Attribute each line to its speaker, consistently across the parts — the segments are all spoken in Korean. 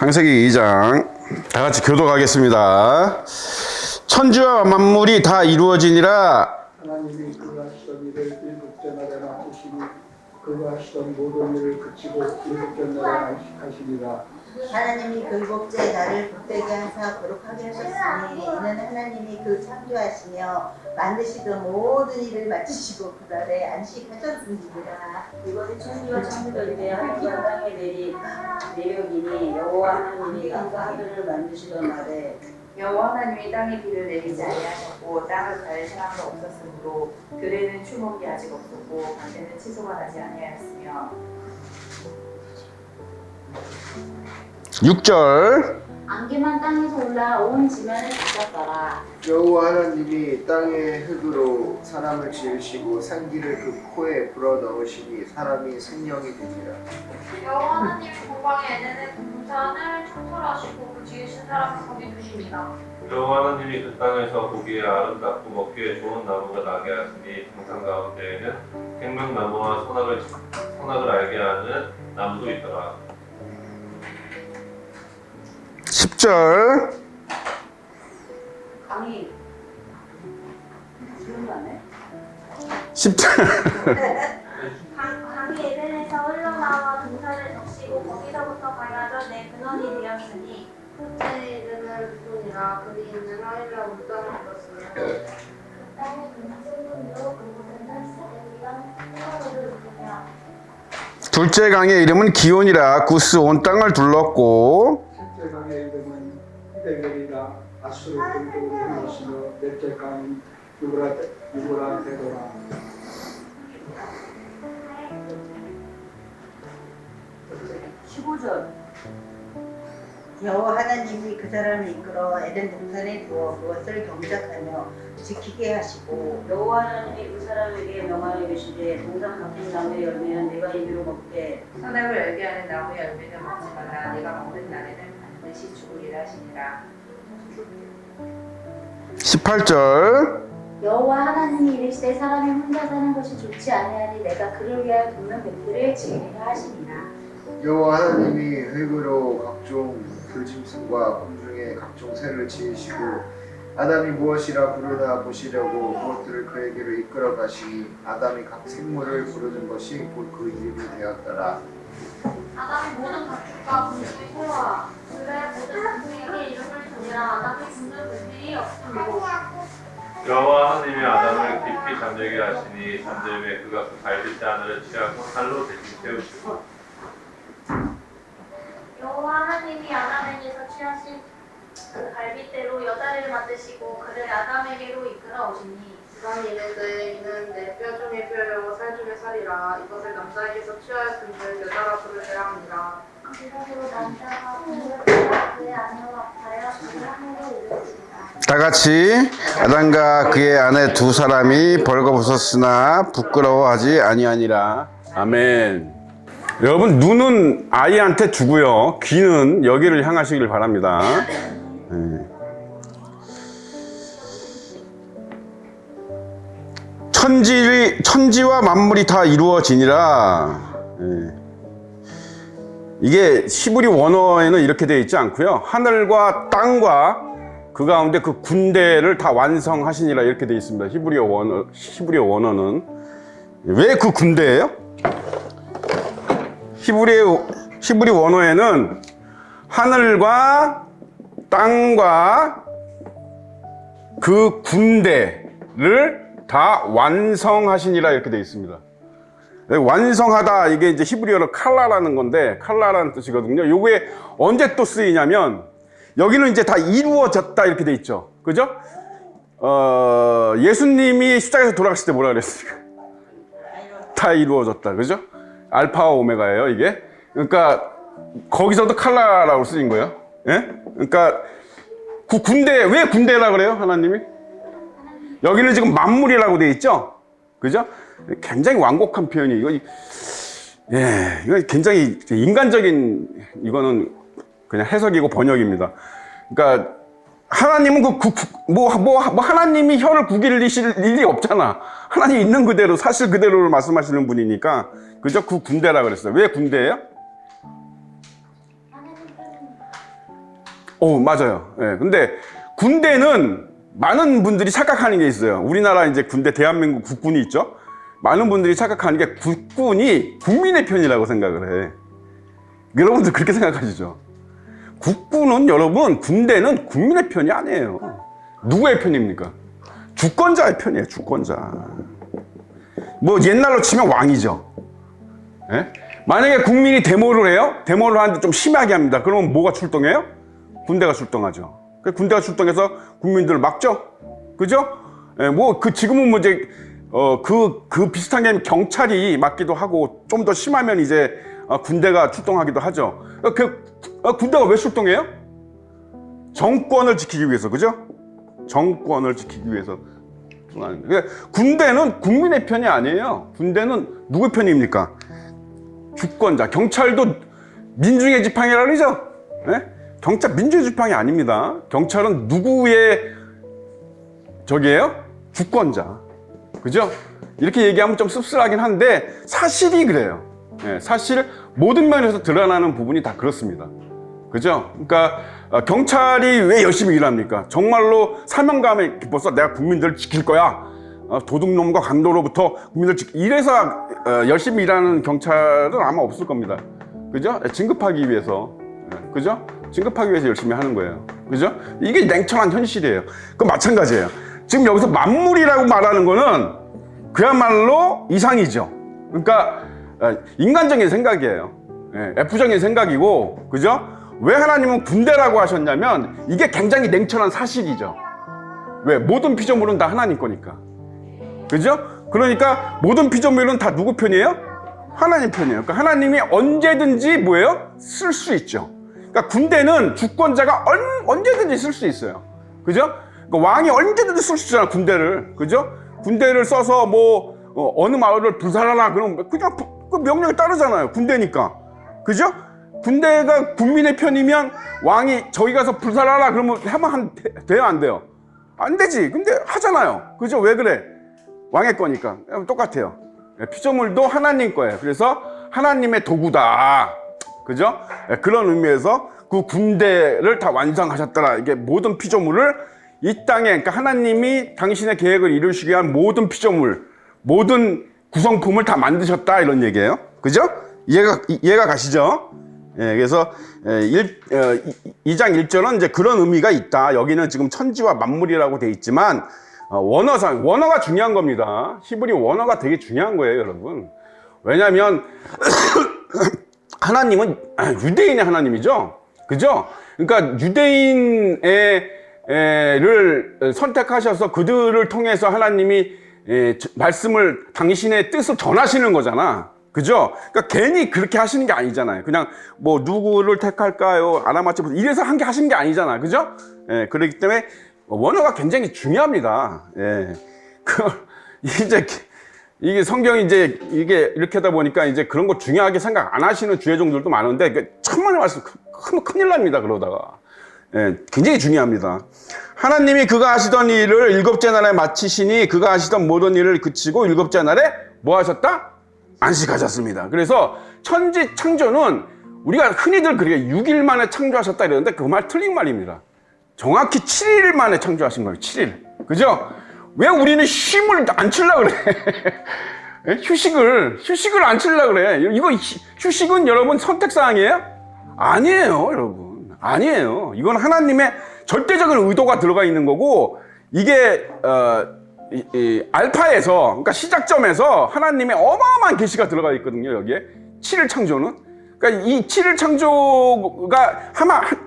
Speaker 1: 창세기 2장 다 같이 교독하겠습니다. 천지와 만물이 다 이루어지니라.
Speaker 2: 하나님이 그가 하시던 일을 일곱째 날에 마치시니 그가 하시던 모든 일을 그치고 일곱째 날에 안식하시니라.
Speaker 3: 하나님이 그 일곱째 날을 복되게 하사 거룩하게 하셨으니 이는 하나님이 그 창조하시며 만드시던 모든 일을 마치시고 그 날에 안식하셨습니다.
Speaker 4: 이것이 천지와 창조될 때 하나님과 땅에 내린 내력이니 여호와 하나님이 땅과 하늘을 만드시던 날에
Speaker 5: 여호와 하나님이 땅에 비를 내리지 아니하셨고 땅을 갈 사람도 없었으므로 들에는 추목이 아직 없었고 밭에는 채소가 나지 아니하였으며
Speaker 1: 6절
Speaker 6: 안개만 땅에서 올라 온 지면을 뒤덮더라.
Speaker 7: 여호와 하나님이 땅의 흙으로 사람을 지으시고 산기를 그 코에 불어넣으시니 사람이 생명이 되니라.
Speaker 8: 여호와 하나님이 공방에 에덴의 동산을 창설하시고 그 지으신 사람을 거기 두십니다.
Speaker 9: 여호와 하나님이 그 땅에서 보기에 아름답고 먹기에 좋은 나무가 나게 하시니 동산 가운데에는 생명나무와 선악을 알게 하는 나무도 있더라.
Speaker 1: 10절
Speaker 4: 강이 기억이 안 해?
Speaker 1: 10절
Speaker 8: 강이 에덴에서 흘러나와 동산을 적시고 거기서부터 갈라져 내 근원이 되었으니
Speaker 10: 첫째 이름을 루돈이라 그리 있는 하일라 온 땅을 불렀으며
Speaker 6: 그 땅의 금승문으로 그곳에는 여기가 포도를 누르며
Speaker 1: 둘째 강의 이름은 기온이라 구스 온 땅을 둘렀고
Speaker 2: 셋째 강의 이름은 히데겔이라 아수르 군주로 불렀으며 넷째 강은 유브라 데도라.
Speaker 4: 15절
Speaker 3: 여호와 하나님이 그 사람을 이끌어 에덴 동산에 두어 그것을 경작하며 지키게 하시고
Speaker 4: 여호와 하나님이 그 사람에게 명하여 계시되 동산 같은 나무의 열매는 내가 임의로 먹되
Speaker 5: 선악을 알게 하는 나무의 열매는 먹지 말라. 내가 먹는 날에는 반드시 죽으리라 하시니라.
Speaker 1: 18절
Speaker 6: 여호와 하나님이 이르시되 사람이 혼자 사는 것이 좋지 아니하니 내가 그를 위하여 돕는 벤들을 지으리라 하시니라.
Speaker 7: 여호와 하나님이 흙으로 각종 들짐승과 공중의 각종 새를 지으시고 아담이 무엇이라 부르나 보시려고 그것들을 그에게로 이끌어 가시니 아담이 각 생물을 부르는 것이 곧 그 이름이 되었더라.
Speaker 8: 아담이 모든 가축과 군중의 새와 들의 모든 짐승에게 이름을 주니라. 아담이 군는 물질이 없으므로
Speaker 9: 여호와 하나님이 아담을 깊이 잠들게 하시니 잠들매 그가 그 갈빗대 하늘을 취하고 살로 대신 세우시고
Speaker 8: 여호와 하나님이 아담에게서 취하신 그 갈빗대로 여자를 만드시고 그를 아담에게로 이끌어 오시니
Speaker 10: 그런 이르되 이는 내 뼈 중에 뼈요 살 중에 살이라 이것을 남자에게서 취하였은즉 여자라 부르리라 하니라.
Speaker 6: 그것으로 남자가 부모를 따라 그의 아내와 합하여 그를 하늘로 이르시리라.
Speaker 1: 다 같이 아담과 그의 아내 두 사람이 벌거벗었으나 부끄러워하지 아니하니라. 아멘. 여러분, 눈은 아이한테 주고요, 귀는 여기를 향하시길 바랍니다. 천지와 만물이 다 이루어지니라. 이게 히브리 원어에는 이렇게 되어 있지 않고요, 하늘과 땅과 그 가운데 그 군대를 다 완성하시니라 이렇게 되어 있습니다. 히브리 원어는 왜 그 군대예요? 히브리 원어에는 하늘과 땅과 그 군대를 다 완성하시니라 이렇게 되어 있습니다. 완성하다, 이게 이제 히브리어로 칼라라는 건데, 칼라라는 뜻이거든요. 요게 언제 또 쓰이냐면, 여기는 이제 다 이루어졌다 이렇게 되어 있죠. 그죠? 예수님이 십자가에서 돌아가실 때 뭐라 그랬습니까? 다 이루어졌다. 그죠? 알파와 오메가예요, 이게. 그러니까 거기서도 칼라라고 쓰인 거예요. 예? 그러니까 그 군대, 왜 군대라고 그래요, 하나님이? 여기는 지금 만물이라고 돼 있죠? 그죠? 굉장히 완곡한 표현이에요. 이거 굉장히 인간적인, 이거는 그냥 해석이고 번역입니다. 그러니까 하나님은 하나님이 혀를 구기실 일이 없잖아. 하나님 있는 그대로, 사실 그대로를 말씀하시는 분이니까, 그죠? 그 군대라 그랬어요. 왜 군대예요? 맞아요. 예. 근데 군대는 많은 분들이 착각하는 게 있어요. 우리나라 이제 군대 대한민국 국군이 있죠. 많은 분들이 착각하는 게 국군이 국민의 편이라고 생각을 해. 여러분들 그렇게 생각하시죠? 국군은 여러분, 군대는 국민의 편이 아니에요. 누구의 편입니까? 주권자의 편이에요. 주권자. 뭐 옛날로 치면 왕이죠. 예? 만약에 국민이 데모를 해요? 데모를 하는데 좀 심하게 합니다. 그러면 뭐가 출동해요? 군대가 출동하죠. 군대가 출동해서 국민들을 막죠. 그죠? 예, 뭐 지금은 뭐 이제 그 비슷한 게 경찰이 막기도 하고 좀 더 심하면 이제 군대가 출동하기도 하죠. 군대가 왜 출동해요? 정권을 지키기 위해서, 그죠? 정권을 지키기 위해서. 군대는 국민의 편이 아니에요. 군대는 누구의 편입니까? 주권자. 경찰도 민중의 지팡이라 그러죠? 네? 경찰 민중의 지팡이 아닙니다. 경찰은 누구의 적이에요? 주권자. 그죠? 이렇게 얘기하면 좀 씁쓸하긴 한데 사실이 그래요. 네, 사실 모든 면에서 드러나는 부분이 다 그렇습니다. 그죠? 그러니까 경찰이 왜 열심히 일합니까? 정말로 사명감에 기뻐서 내가 국민들을 지킬 거야. 도둑놈과 강도로부터 국민들을 이래서 열심히 일하는 경찰은 아마 없을 겁니다. 그죠? 진급하기 위해서. 그죠? 진급하기 위해서 열심히 하는 거예요. 그죠? 이게 냉철한 현실이에요. 그 마찬가지예요. 지금 여기서 만물이라고 말하는 거는 그야말로 이상이죠. 그러니까 인간적인 생각이에요. F적인 생각이고, 그죠? 왜 하나님은 군대라고 하셨냐면 이게 굉장히 냉철한 사실이죠. 왜? 모든 피조물은 다 하나님 거니까. 그죠? 그러니까 모든 피조물은 다 누구 편이에요? 하나님 편이에요. 그러니까 하나님이 언제든지 뭐예요? 쓸 수 있죠. 그러니까 군대는 주권자가 언제든지 쓸 수 있어요. 그죠? 그러니까 왕이 언제든지 쓸 수 있잖아, 군대를. 그죠? 군대를 써서 뭐 어느 마을을 불살하라 그러면 그냥 그 명령에 따르잖아요. 군대니까. 그죠? 군대가 국민의 편이면 왕이 저기 가서 불살하라 그러면 하면 돼요, 안 돼요? 안 되지. 근데 하잖아요. 그죠? 왜 그래? 왕의 거니까. 똑같아요. 피조물도 하나님 거예요. 그래서 하나님의 도구다. 그죠? 그런 의미에서 그 군대를 다 완성하셨더라. 이게 모든 피조물을 이 땅에, 그러니까 하나님이 당신의 계획을 이루시기 위한 모든 피조물, 모든 구성품을 다 만드셨다. 이런 얘기예요. 그죠? 이해가 가시죠? 예, 그래서 2장 1절은 이제 그런 의미가 있다. 여기는 지금 천지와 만물이라고 돼 있지만 원어상, 원어가 중요한 겁니다. 히브리 원어가 되게 중요한 거예요, 여러분. 왜냐하면 하나님은 유대인의 하나님이죠. 그죠? 그러니까 유대인을 선택하셔서 그들을 통해서 하나님이 말씀을, 당신의 뜻을 전하시는 거잖아. 그죠? 그러니까 괜히 그렇게 하시는 게 아니잖아요. 그냥 뭐 누구를 택할까요? 알아맞혀서 이래서 한 게 하시는 게 아니잖아. 그죠? 예, 그렇기 때문에 원어가 굉장히 중요합니다. 예. 이게 성경이 이제 이게 이렇게 하다 보니까 이제 그런 거 중요하게 생각 안 하시는 주의종들도 많은데 천만의 말씀 큰일 납니다. 그러다가. 예, 굉장히 중요합니다. 하나님이 그가 하시던 일을 7째 날에 마치시니 그가 하시던 모든 일을 그치고 7째 날에 뭐 하셨다? 안식하셨습니다. 그래서 천지 창조는 우리가 흔히들 그렇게 6일 만에 창조하셨다 이러는데 그 말 틀린 말입니다. 정확히 7일 만에 창조하신 거예요. 7일. 그죠? 왜 우리는 쉼을 안 치려고 그래? 휴식을 안 치려고 그래? 이거 휴식은 여러분 선택사항이에요? 아니에요, 여러분. 아니에요. 이건 하나님의 절대적인 의도가 들어가 있는 거고, 이게 알파에서, 그러니까 시작점에서 하나님의 어마어마한 계시가 들어가 있거든요, 여기에. 7일 창조는. 그러니까 이 7일 창조가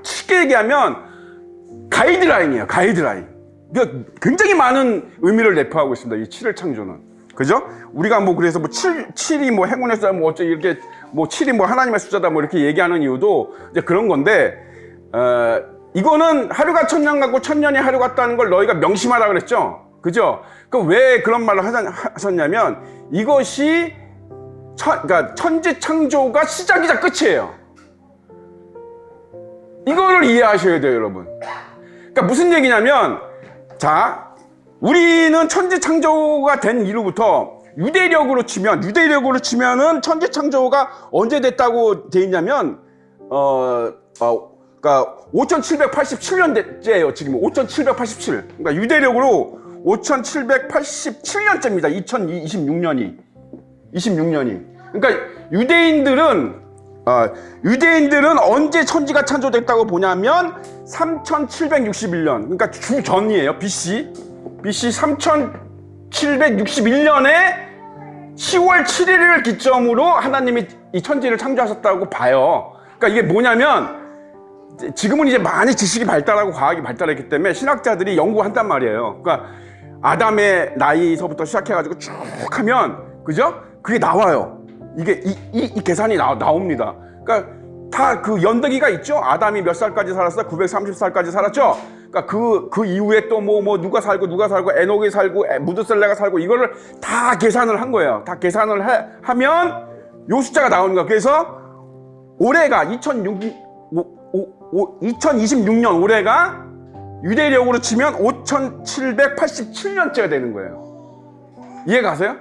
Speaker 1: 쉽게 얘기하면 가이드라인이에요, 가이드라인. 그러니까 굉장히 많은 의미를 내포하고 있습니다, 이 7일 창조는. 그죠? 우리가 뭐 그래서 뭐 7이 뭐 행운의 숫자, 뭐 어쩌 이렇게 뭐 7이 뭐 하나님의 숫자다 뭐 이렇게 얘기하는 이유도 이제 그런 건데, 이거는 하루가 천년 같고 천년이 하루 같다는 걸 너희가 명심하라 그랬죠? 그죠? 그 왜 그런 말을 하셨냐면 이것이 그러니까 천지 창조가 시작이자 끝이에요. 이거를 이해하셔야 돼요, 여러분. 그러니까 무슨 얘기냐면, 자, 우리는 천지 창조가 된 이후부터 유대력으로 치면은 천지 창조가 언제 됐다고 돼 있냐면 그러니까 5787년째예요. 지금 5787. 그러니까 유대력으로 5787년째입니다. 2026년이. 26년이. 그러니까 유대인들은 언제 천지가 창조됐다고 보냐면 3761년. 그러니까 주전이에요. BC 3761년에 10월 7일을 기점으로 하나님이 이 천지를 창조하셨다고 봐요. 그러니까 이게 뭐냐면 지금은 이제 많이 지식이 발달하고 과학이 발달했기 때문에 신학자들이 연구한단 말이에요. 그러니까 아담의 나이서부터 시작해가지고 쭉 하면, 그죠? 그게 나와요. 이게 이 계산이 나옵니다. 그러니까 다 그 연대기가 있죠. 아담이 몇 살까지 살았어? 930살까지 살았죠. 그러니까 그 이후에 또 뭐 누가 살고 에녹이 살고 무드셀레가 살고 이거를 다 계산을 한 거예요. 다 계산을 하면 요 숫자가 나오는 거예요. 그래서 올해가 2026년 올해가 유대력으로 치면 5787년째가 되는 거예요. 이해 가세요?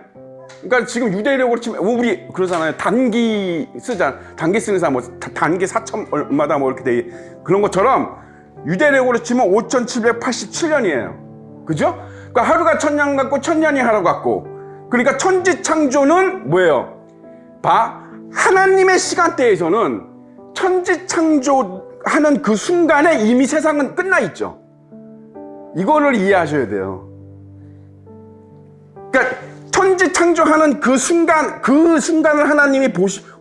Speaker 1: 그러니까 지금 유대력으로 치면 우리 그러잖아요. 단기 쓰잖아. 단기 쓰는 사람 뭐 단기 4천 얼마다 뭐 이렇게 돼. 그런 것처럼 유대력으로 치면 5787년이에요. 그죠? 그러니까 하루가 1000년 같고 1000년이 하루 같고. 그러니까 천지 창조는 뭐예요? 하나님의 시간대에서는 천지 창조하는 그 순간에 이미 세상은 끝나 있죠. 이거를 이해하셔야 돼요. 그러니까 천지 창조하는 그 순간을 하나님이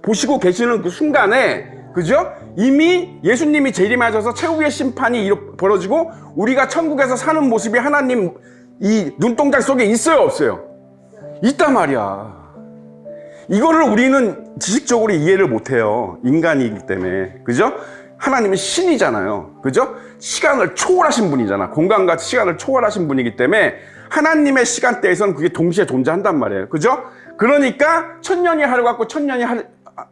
Speaker 1: 보시고 계시는 그 순간에, 그죠? 이미 예수님이 재림하셔서 최후의 심판이 벌어지고 우리가 천국에서 사는 모습이 하나님 이 눈동자 속에 있어요, 없어요? 있단 말이야. 이거를 우리는 지식적으로 이해를 못해요. 인간이기 때문에. 그죠? 하나님은 신이잖아요. 그죠? 시간을 초월하신 분이잖아. 공간과 시간을 초월하신 분이기 때문에 하나님의 시간대에서는 그게 동시에 존재한단 말이에요. 그죠? 그러니까 1000년이 하루 같고 1000년이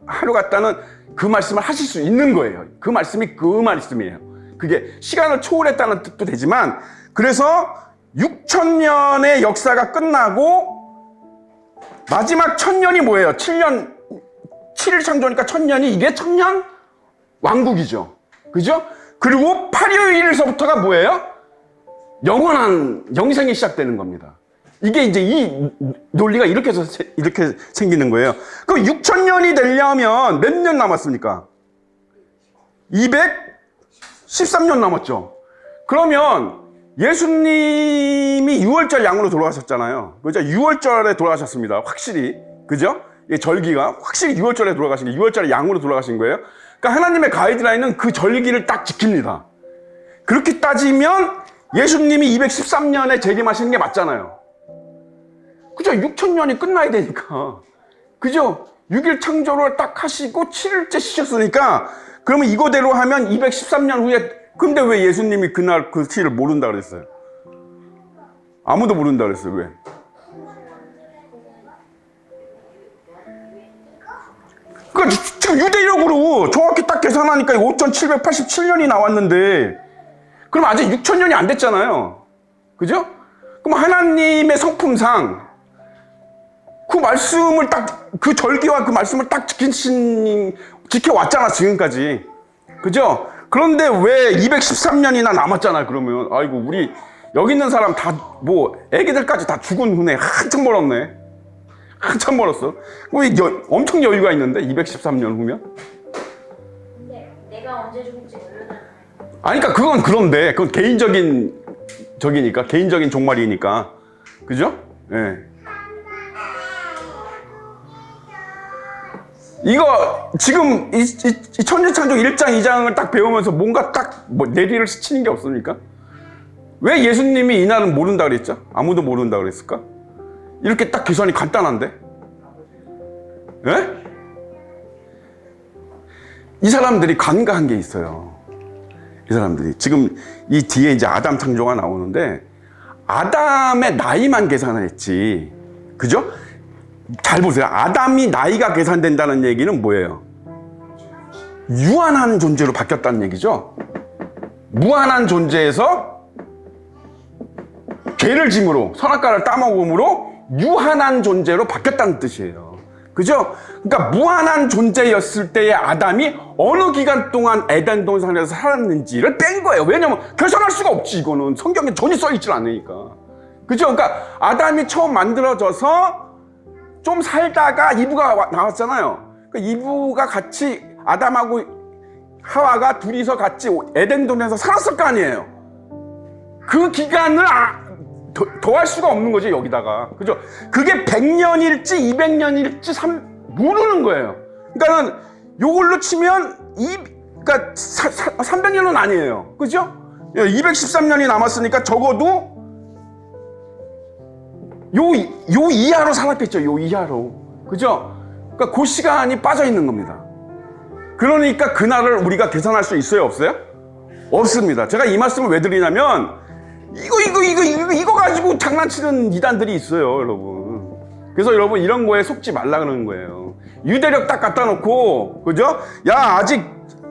Speaker 1: 하루 같다는 그 말씀을 하실 수 있는 거예요. 그 말씀이 그 말씀이에요. 그게 시간을 초월했다는 뜻도 되지만, 그래서 6000년의 역사가 끝나고 마지막 1000년이 뭐예요? 7일 창조니까 1000년이 이게 1000년 왕국이죠. 그죠? 그리고 8요일서부터가 뭐예요? 영원한 영생이 시작되는 겁니다. 이게 이제 이 논리가 이렇게 생기는 거예요. 그럼 6000년이 되려면 몇 년 남았습니까? 213년 남았죠. 그러면 예수님이 6월절 양으로 돌아가셨잖아요. 그죠? 6월절에 돌아가셨습니다. 확실히. 그죠? 절기가 확실히 6월절에 돌아가신 게 6월절에 양으로 돌아가신 거예요. 그러니까 하나님의 가이드라인은 그 절기를 딱 지킵니다. 그렇게 따지면 예수님이 213년에 재림하시는 게 맞잖아요. 그죠? 6000년이 끝나야 되니까. 그죠? 6일 창조를 딱 하시고 7일째 쉬셨으니까, 그러면 이거대로 하면 213년 후에, 근데 왜 예수님이 그날 그 시를 모른다 그랬어요? 아무도 모른다 그랬어요. 왜? 그러니까 지금 유대력으로 정확히 딱 계산하니까 5787년이 나왔는데, 그럼 아직 6000년이 안 됐잖아요. 그죠? 그럼 하나님의 성품상 그 말씀을 딱, 그 절기와 그 말씀을 딱 지켜왔잖아, 지금까지. 그죠? 그런데 왜 213년이나 남았잖아, 그러면. 아이고, 우리 여기 있는 사람 다, 애기들까지 다 죽은 후에 한참 멀었네. 한참 멀었어. 엄청 여유가 있는데, 213년 후면?
Speaker 6: 근데 내가 언제 죽을지 모르잖아.
Speaker 1: 아니, 그러니까 그건 그런데, 그건 개인적인 개인적인 종말이니까. 그죠? 예. 네. 이거, 지금, 이 천지창조 1장, 2장을 딱 배우면서 뭔가 딱, 내리를 스치는 게 없습니까? 왜 예수님이 이날은 모른다 그랬죠? 아무도 모른다 그랬을까? 이렇게 딱 계산이 간단한데? 예? 이 사람들이 간과한 게 있어요. 이 사람들이. 지금 이 뒤에 이제 아담 창조가 나오는데, 아담의 나이만 계산을 했지. 그죠? 잘 보세요. 아담이 나이가 계산된다는 얘기는 뭐예요? 유한한 존재로 바뀌었다는 얘기죠. 무한한 존재에서 죄를 짐으로, 선악과를 따먹음으로 유한한 존재로 바뀌었다는 뜻이에요. 그죠? 그러니까 무한한 존재였을 때의 아담이 어느 기간 동안 에덴 동산에서 살았는지를 뺀 거예요. 왜냐면 계산할 수가 없지, 이거는. 성경에 전혀 써있질 않으니까. 그죠? 그러니까 아담이 처음 만들어져서 좀 살다가 이브가 나왔잖아요. 그러니까 이브가 같이 아담하고 하와가 둘이서 같이 에덴 동산에서 살았을 거 아니에요. 그 기간을 더할 수가 없는 거죠, 여기다가. 그죠? 그게 100년일지 200년일지 모르는 거예요. 그러니까는 요걸로 치면 그러니까 300년은 아니에요. 그죠? 213년이 남았으니까 적어도 요 이하로 살았겠죠. 요 이하로. 그죠? 그러니까 그 시간이 빠져 있는 겁니다. 그러니까 그날을 우리가 계산할 수 있어요, 없어요? 없습니다. 제가 이 말씀을 왜 드리냐면 이거 가지고 장난치는 이단들이 있어요, 여러분. 그래서 여러분 이런 거에 속지 말라 그러는 거예요. 유대력 딱 갖다 놓고, 그죠? 야, 아직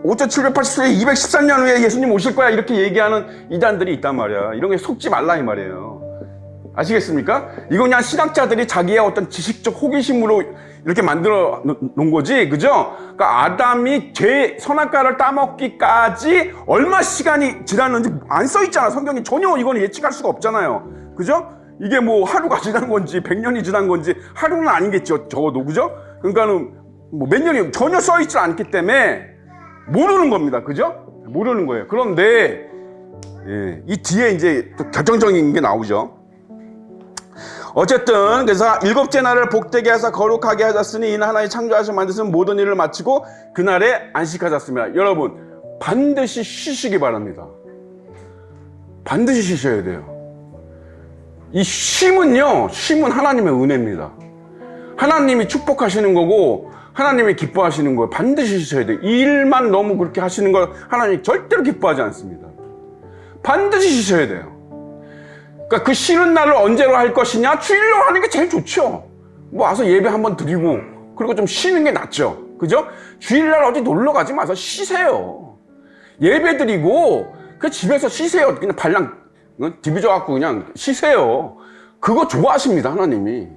Speaker 1: 5780세에 213년 후에 예수님 오실 거야, 이렇게 얘기하는 이단들이 있단 말이야. 이런 게 속지 말라 이 말이에요. 아시겠습니까? 이건 그냥 신학자들이 자기의 어떤 지식적 호기심으로 이렇게 만들어 놓은 거지, 그죠? 그러니까 아담이 선악과를 따먹기까지 얼마 시간이 지났는지 안 써있잖아. 성경이 전혀 이거는 예측할 수가 없잖아요. 그죠? 이게 뭐 하루가 지난 건지 100년이 지난 건지 하루는 아니겠죠, 적어도. 그죠? 그러니까는 뭐 몇 년이 전혀 써있지 않기 때문에 모르는 겁니다. 그죠? 모르는 거예요. 그런데 이 뒤에 이제 또 결정적인 게 나오죠. 어쨌든 그래서 일곱째 날을 복되게 하사 거룩하게 하셨으니 이는 하나님 창조하셔 만드신 모든 일을 마치고 그날에 안식하셨습니다. 여러분 반드시 쉬시기 바랍니다. 반드시 쉬셔야 돼요. 이 쉼은 하나님의 은혜입니다. 하나님이 축복하시는 거고 하나님이 기뻐하시는 거예요. 반드시 쉬셔야 돼요. 이 일만 너무 그렇게 하시는 걸 하나님이 절대로 기뻐하지 않습니다. 반드시 쉬셔야 돼요. 그러니까 그 쉬는 날을 언제로 할 것이냐? 주일로 하는 게 제일 좋죠. 뭐 와서 예배 한번 드리고 그리고 좀 쉬는 게 낫죠. 그죠? 주일날 어디 놀러 가지 마서 쉬세요. 예배 드리고 그 집에서 쉬세요. 그냥 발랑 디비져 갖고 그냥 쉬세요. 그거 좋아하십니다, 하나님이.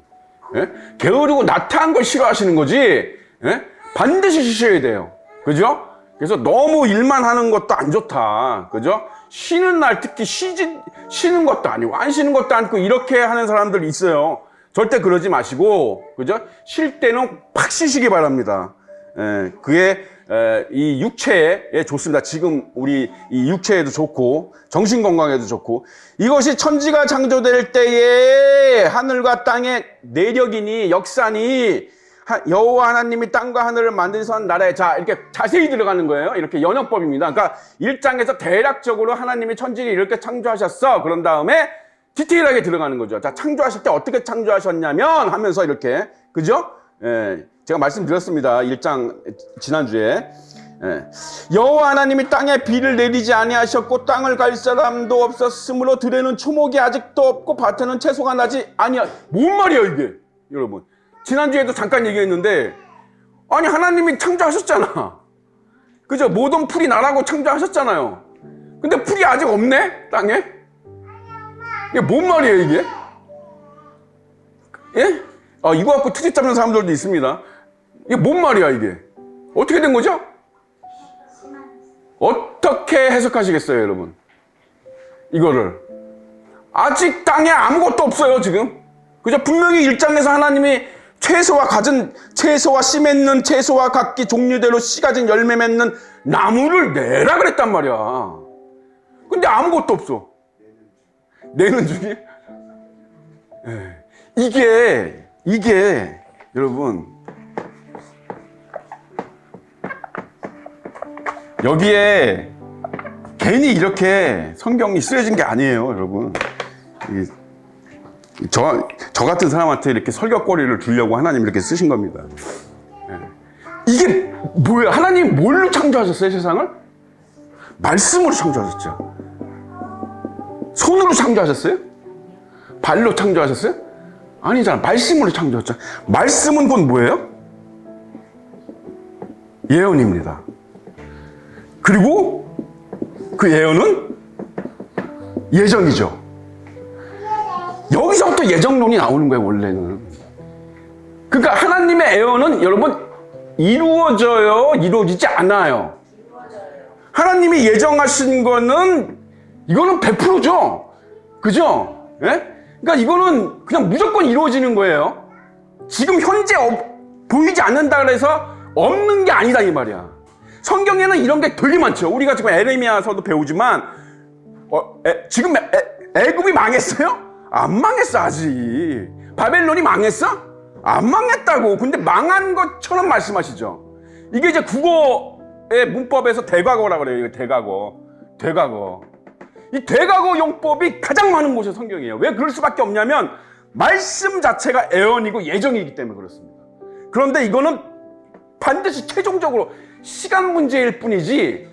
Speaker 1: 예? 게으르고 나태한 걸 싫어하시는 거지. 예? 반드시 쉬셔야 돼요. 그죠? 그래서 너무 일만 하는 것도 안 좋다. 그죠? 쉬는 날 특히 쉬는 것도 아니고 안 쉬는 것도 아니고 이렇게 하는 사람들 있어요. 절대 그러지 마시고, 그죠? 쉴 때는 팍 쉬시기 바랍니다. 그게 이 육체에 좋습니다. 지금 우리 이 육체에도 좋고 정신 건강에도 좋고, 이것이 천지가 창조될 때에 하늘과 땅의 내력이니 역사니 여호와 하나님이 땅과 하늘을 만드신 날에, 자, 이렇게 자세히 들어가는 거예요. 이렇게 연역법입니다. 그러니까 1장에서 대략적으로 하나님이 천지를 이렇게 창조하셨어. 그런 다음에 디테일하게 들어가는 거죠. 자, 창조하실 때 어떻게 창조하셨냐면 하면서 이렇게, 그죠? 제가 말씀드렸습니다. 1장 지난주에. 여호와 하나님이 땅에 비를 내리지 아니하셨고 땅을 갈 사람도 없었으므로 들에는 초목이 아직도 없고 밭에는 채소가 나지 아니하. 뭔 말이야 이게, 여러분? 지난주에도 잠깐 얘기했는데, 아니 하나님이 창조하셨잖아. 그죠? 모든 풀이 나라고 창조하셨잖아요. 근데 풀이 아직 없네, 땅에? 이게 뭔 말이에요 이게? 예? 이거 갖고 트집 잡는 사람들도 있습니다. 이게 뭔 말이야 이게? 어떻게 된 거죠? 어떻게 해석하시겠어요, 여러분? 이거를. 아직 땅에 아무것도 없어요, 지금. 그죠? 분명히 1장에서 하나님이 채소와 씨 맺는 채소와 각기 종류대로 씨 가진 열매 맺는 나무를 내라 그랬단 말이야. 근데 아무것도 없어. 내는 중에? 이게 여러분, 여기에 괜히 이렇게 성경이 쓰여진 게 아니에요, 여러분. 저 같은 사람한테 이렇게 설교거리를 주려고 하나님 이렇게 쓰신 겁니다. 이게 뭐예요? 하나님 뭘로 창조하셨어요, 세상을? 말씀으로 창조하셨죠. 손으로 창조하셨어요? 발로 창조하셨어요? 아니잖아. 말씀으로 창조하셨죠. 말씀은 곧 뭐예요? 예언입니다. 그리고 그 예언은 예정이죠. 여기서부터 예정론이 나오는 거예요, 원래는. 그러니까 하나님의 애언은 여러분 이루어져요? 이루어지지 않아요? 하나님이 예정하신 거는 이거는 100%죠. 그죠? 예? 그러니까 이거는 그냥 무조건 이루어지는 거예요. 지금 현재 보이지 않는다 그래서 없는 게 아니다 이 말이야. 성경에는 이런 게 되게 많죠. 우리가 지금 에레미야서도 배우지만 지금 애굽이 망했어요? 안 망했어 아직. 바벨론이 망했어? 안 망했다고. 근데 망한 것처럼 말씀하시죠. 이게 이제 국어의 문법에서 대과거라고 그래요. 이거 대과거. 이 대과거 용법이 가장 많은 곳이 성경이에요. 왜 그럴 수밖에 없냐면 말씀 자체가 애언이고 예정이기 때문에 그렇습니다. 그런데 이거는 반드시 최종적으로 시간 문제일 뿐이지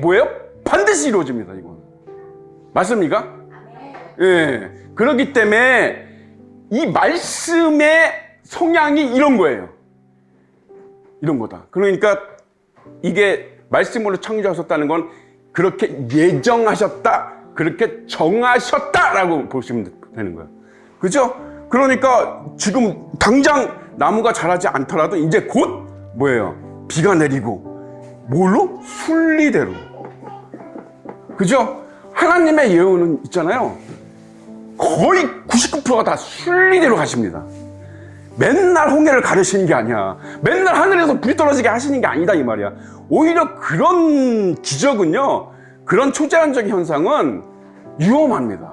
Speaker 1: 뭐예요? 반드시 이루어집니다. 이거는. 맞습니까? 예. 그렇기 때문에 이 말씀의 성향이 이런 거예요. 이런 거다. 그러니까 이게 말씀으로 창조하셨다는 건 그렇게 예정하셨다, 그렇게 정하셨다라고 보시면 되는 거예요. 그죠? 그러니까 지금 당장 나무가 자라지 않더라도 이제 곧 뭐예요? 비가 내리고 뭘로? 순리대로. 그죠? 하나님의 예언은 있잖아요. 거의 99%가 다 순리대로 가십니다. 맨날 홍해를 가르시는 게 아니야. 맨날 하늘에서 불이 떨어지게 하시는 게 아니다 이 말이야. 오히려 그런 기적은요, 그런 초자연적인 현상은 위험합니다.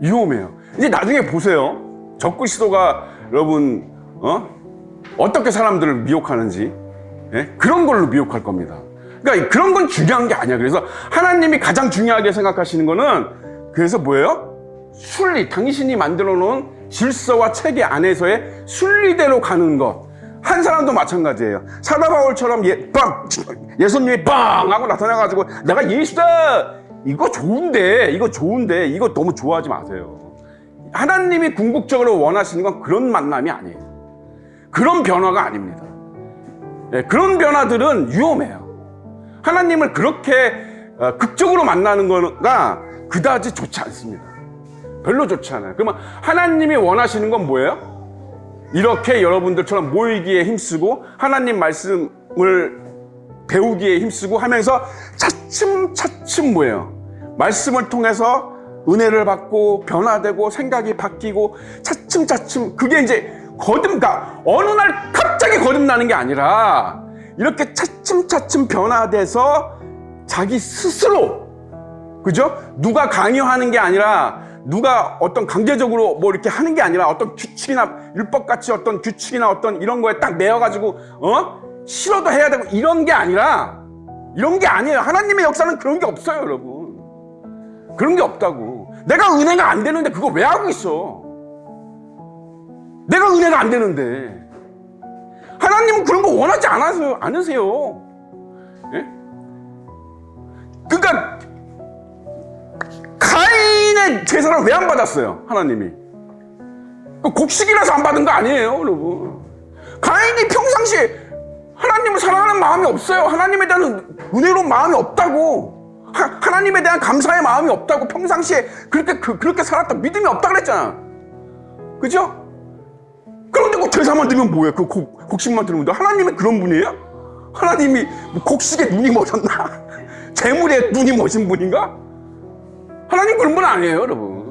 Speaker 1: 위험해요. 이제 나중에 보세요. 적그리스도가 여러분 어떻게 사람들을 미혹하는지, 예? 그런 걸로 미혹할 겁니다. 그러니까 그런 건 중요한 게 아니야. 그래서 하나님이 가장 중요하게 생각하시는 거는 그래서 뭐예요? 순리, 당신이 만들어 놓은 질서와 체계 안에서의 순리대로 가는 것. 한 사람도 마찬가지예요. 사도 바울처럼 예수님이 빵 하고 나타나가지고 내가 예수다. 이거 좋은데 이거 너무 좋아하지 마세요. 하나님이 궁극적으로 원하시는 건 그런 만남이 아니에요. 그런 변화가 아닙니다. 네, 그런 변화들은 위험해요. 하나님을 그렇게 극적으로 만나는 거가 그다지 좋지 않습니다. 별로 좋지 않아요. 그러면 하나님이 원하시는 건 뭐예요? 이렇게 여러분들처럼 모이기에 힘쓰고 하나님 말씀을 배우기에 힘쓰고 하면서 차츰 뭐예요? 말씀을 통해서 은혜를 받고 변화되고 생각이 바뀌고 차츰 그게 이제 그러니까 어느 날 갑자기 거듭나는 게 아니라 이렇게 차츰 변화돼서 자기 스스로, 그죠? 누가 강요하는 게 아니라 누가 어떤 강제적으로 뭐 이렇게 하는 게 아니라 어떤 규칙이나 율법같이 어떤 규칙이나 어떤 이런 거에 딱 매여가지고 싫어도 해야 되고 이런 게 아니라 이런 게 아니에요. 하나님의 역사는 그런 게 없어요, 여러분. 그런 게 없다고. 내가 은혜가 안 되는데 그거 왜 하고 있어? 내가 은혜가 안 되는데. 하나님은 그런 거 원하지 않으세요. 예? 그러니까 가인의 제사를 왜 안 받았어요? 하나님이. 곡식이라서 안 받은 거 아니에요, 여러분. 가인이 평상시에 하나님을 사랑하는 마음이 없어요. 하나님에 대한 은혜로운 마음이 없다고. 하나님에 대한 감사의 마음이 없다고. 평상시에 그렇게 살았다. 믿음이 없다 그랬잖아. 그죠? 그런데 그 제사만 드리면 뭐예요? 그 곡식만 드리면 하나님이 그런 분이에요? 하나님이 곡식에 눈이 머셨나? 재물에 눈이 머신 분인가? 하나님 그런 분 아니에요, 여러분.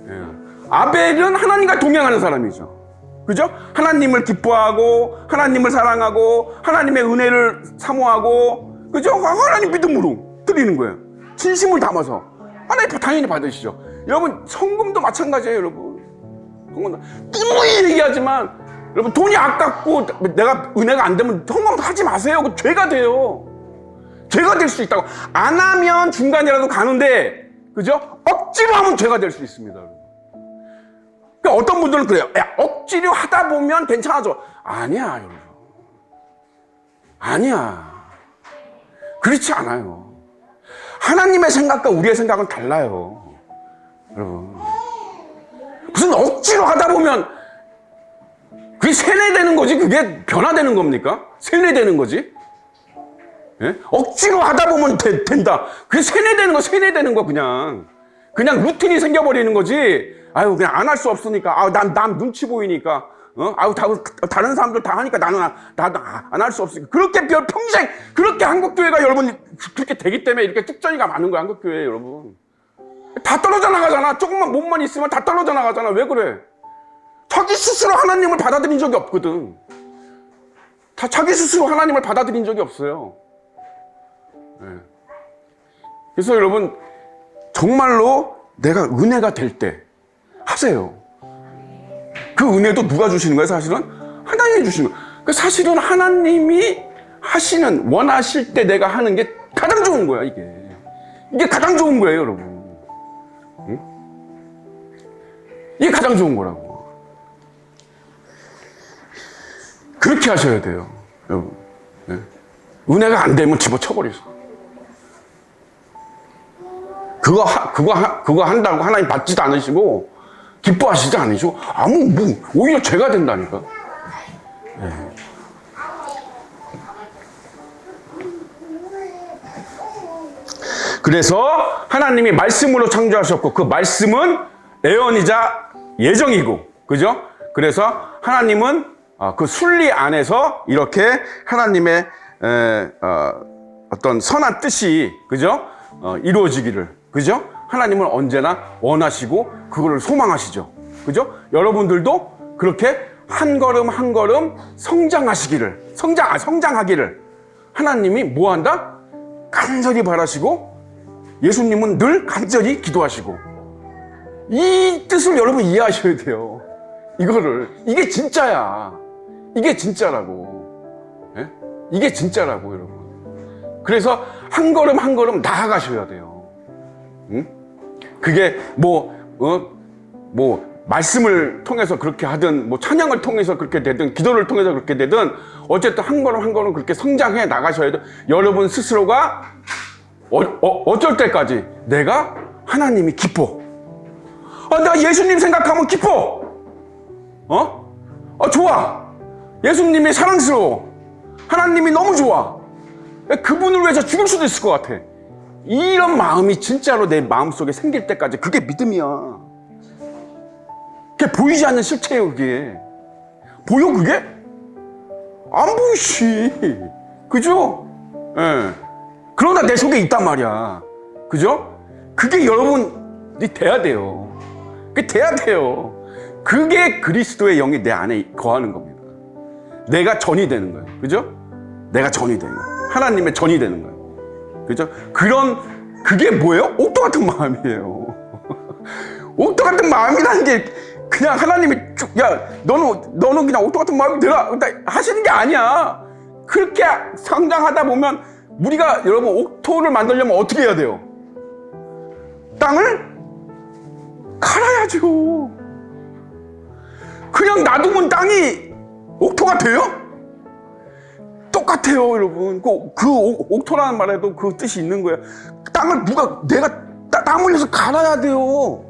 Speaker 1: 예. 아벨은 하나님과 동행하는 사람이죠. 그죠? 하나님을 기뻐하고, 하나님을 사랑하고, 하나님의 은혜를 사모하고, 그죠? 하나님 믿음으로 드리는 거예요. 진심을 담아서. 하나님 당연히 받으시죠. 여러분, 성금도 마찬가지예요, 여러분. 누누이 얘기하지만, 여러분, 돈이 아깝고, 내가 은혜가 안 되면 성금도 하지 마세요. 그 죄가 돼요. 죄가 될 수 있다고. 안 하면 중간이라도 가는데, 그죠? 억지로 하면 죄가 될 수 있습니다. 그러니까 어떤 분들은 그래요. 야, 억지로 하다 보면 괜찮아져. 아니야, 여러분. 아니야. 그렇지 않아요. 하나님의 생각과 우리의 생각은 달라요. 여러분. 무슨 억지로 하다 보면 그게 세뇌되는 거지? 그게 변화되는 겁니까? 세뇌되는 거지? 예? 억지로 하다 보면 된다. 그게 세뇌되는 거 그냥 루틴이 생겨버리는 거지. 아유 그냥 안 할 수 없으니까, 아유 남 눈치 보이니까, 아유 다른 사람들 다 하니까 나도 안 할 수 없으니까. 그렇게 평생 그렇게 한국교회가 여러분 그렇게 되기 때문에 이렇게 쭉전이가 많은 거야. 한국교회 여러분 다 떨어져 나가잖아. 조금만 몸만 있으면 다 떨어져 나가잖아. 왜 그래? 자기 스스로 하나님을 받아들인 적이 없거든. 다 자기 스스로 하나님을 받아들인 적이 없어요. 네. 그래서 여러분 정말로 내가 은혜가 될 때 하세요. 그 은혜도 누가 주시는 거예요? 사실은 하나님이 주시는 거예요. 그러니까 사실은 하나님이 하시는, 원하실 때 내가 하는 게 가장 좋은 거야. 이게 가장 좋은 거예요, 여러분. 응? 이게 가장 좋은 거라고. 그렇게 하셔야 돼요, 여러분. 네? 은혜가 안 되면 집어쳐버리세요. 그거 한다고 하나님 받지도 않으시고 기뻐하시지 않으시고 오히려 죄가 된다니까. 네. 그래서 하나님이 말씀으로 창조하셨고 그 말씀은 애언이자 예정이고, 그죠? 그래서 하나님은 그 순리 안에서 이렇게 하나님의 어떤 선한 뜻이, 그죠? 이루어지기를, 그죠? 하나님은 언제나 원하시고 그거를 소망하시죠. 그죠? 여러분들도 그렇게 한 걸음 한 걸음 성장하시기를, 성장하기를 하나님이 뭐 한다? 간절히 바라시고 예수님은 늘 간절히 기도하시고, 이 뜻을 여러분 이해하셔야 돼요. 이게 진짜야. 이게 진짜라고. 예? 이게 진짜라고, 여러분. 그래서 한 걸음 한 걸음 나아가셔야 돼요. 응? 그게 말씀을 통해서 그렇게 하든, 찬양을 통해서 그렇게 되든, 기도를 통해서 그렇게 되든, 어쨌든 한 걸음 한 걸음 그렇게 성장해 나가셔야 돼요. 여러분 스스로가 어쩔 때까지 내가 하나님이 기뻐. 내가 예수님 생각하면 기뻐. 좋아. 예수님이 사랑스러워. 하나님이 너무 좋아. 그분을 위해서 죽을 수도 있을 것 같아. 이런 마음이 진짜로 내 마음속에 생길 때까지 그게 믿음이야. 그게 보이지 않는 실체예요. 그게 보여? 그게? 안 보이지. 그죠? 예. 그러나 내 속에 있단 말이야. 그죠? 그게 여러분이 돼야 돼요. 그게 돼야 돼요. 그게 그리스도의 영이 내 안에 거하는 겁니다. 내가 전이 되는 거예요. 그죠? 내가 전이 되는 거예요. 하나님의 전이 되는 거예요. 그죠? 그게 뭐예요? 옥토 같은 마음이에요. 옥토 같은 마음이라는 게 그냥 하나님이 너는 그냥 옥토 같은 마음이 되라 하시는 게 아니야. 그렇게 성장하다 보면 우리가 여러분 옥토를 만들려면 어떻게 해야 돼요? 땅을 갈아야죠. 그냥 놔두면 땅이 옥토가 돼요? 똑같아요, 여러분. 그 옥토라는 말에도 그 뜻이 있는 거예요. 땅을 내가 땀 흘려서 갈아야 돼요.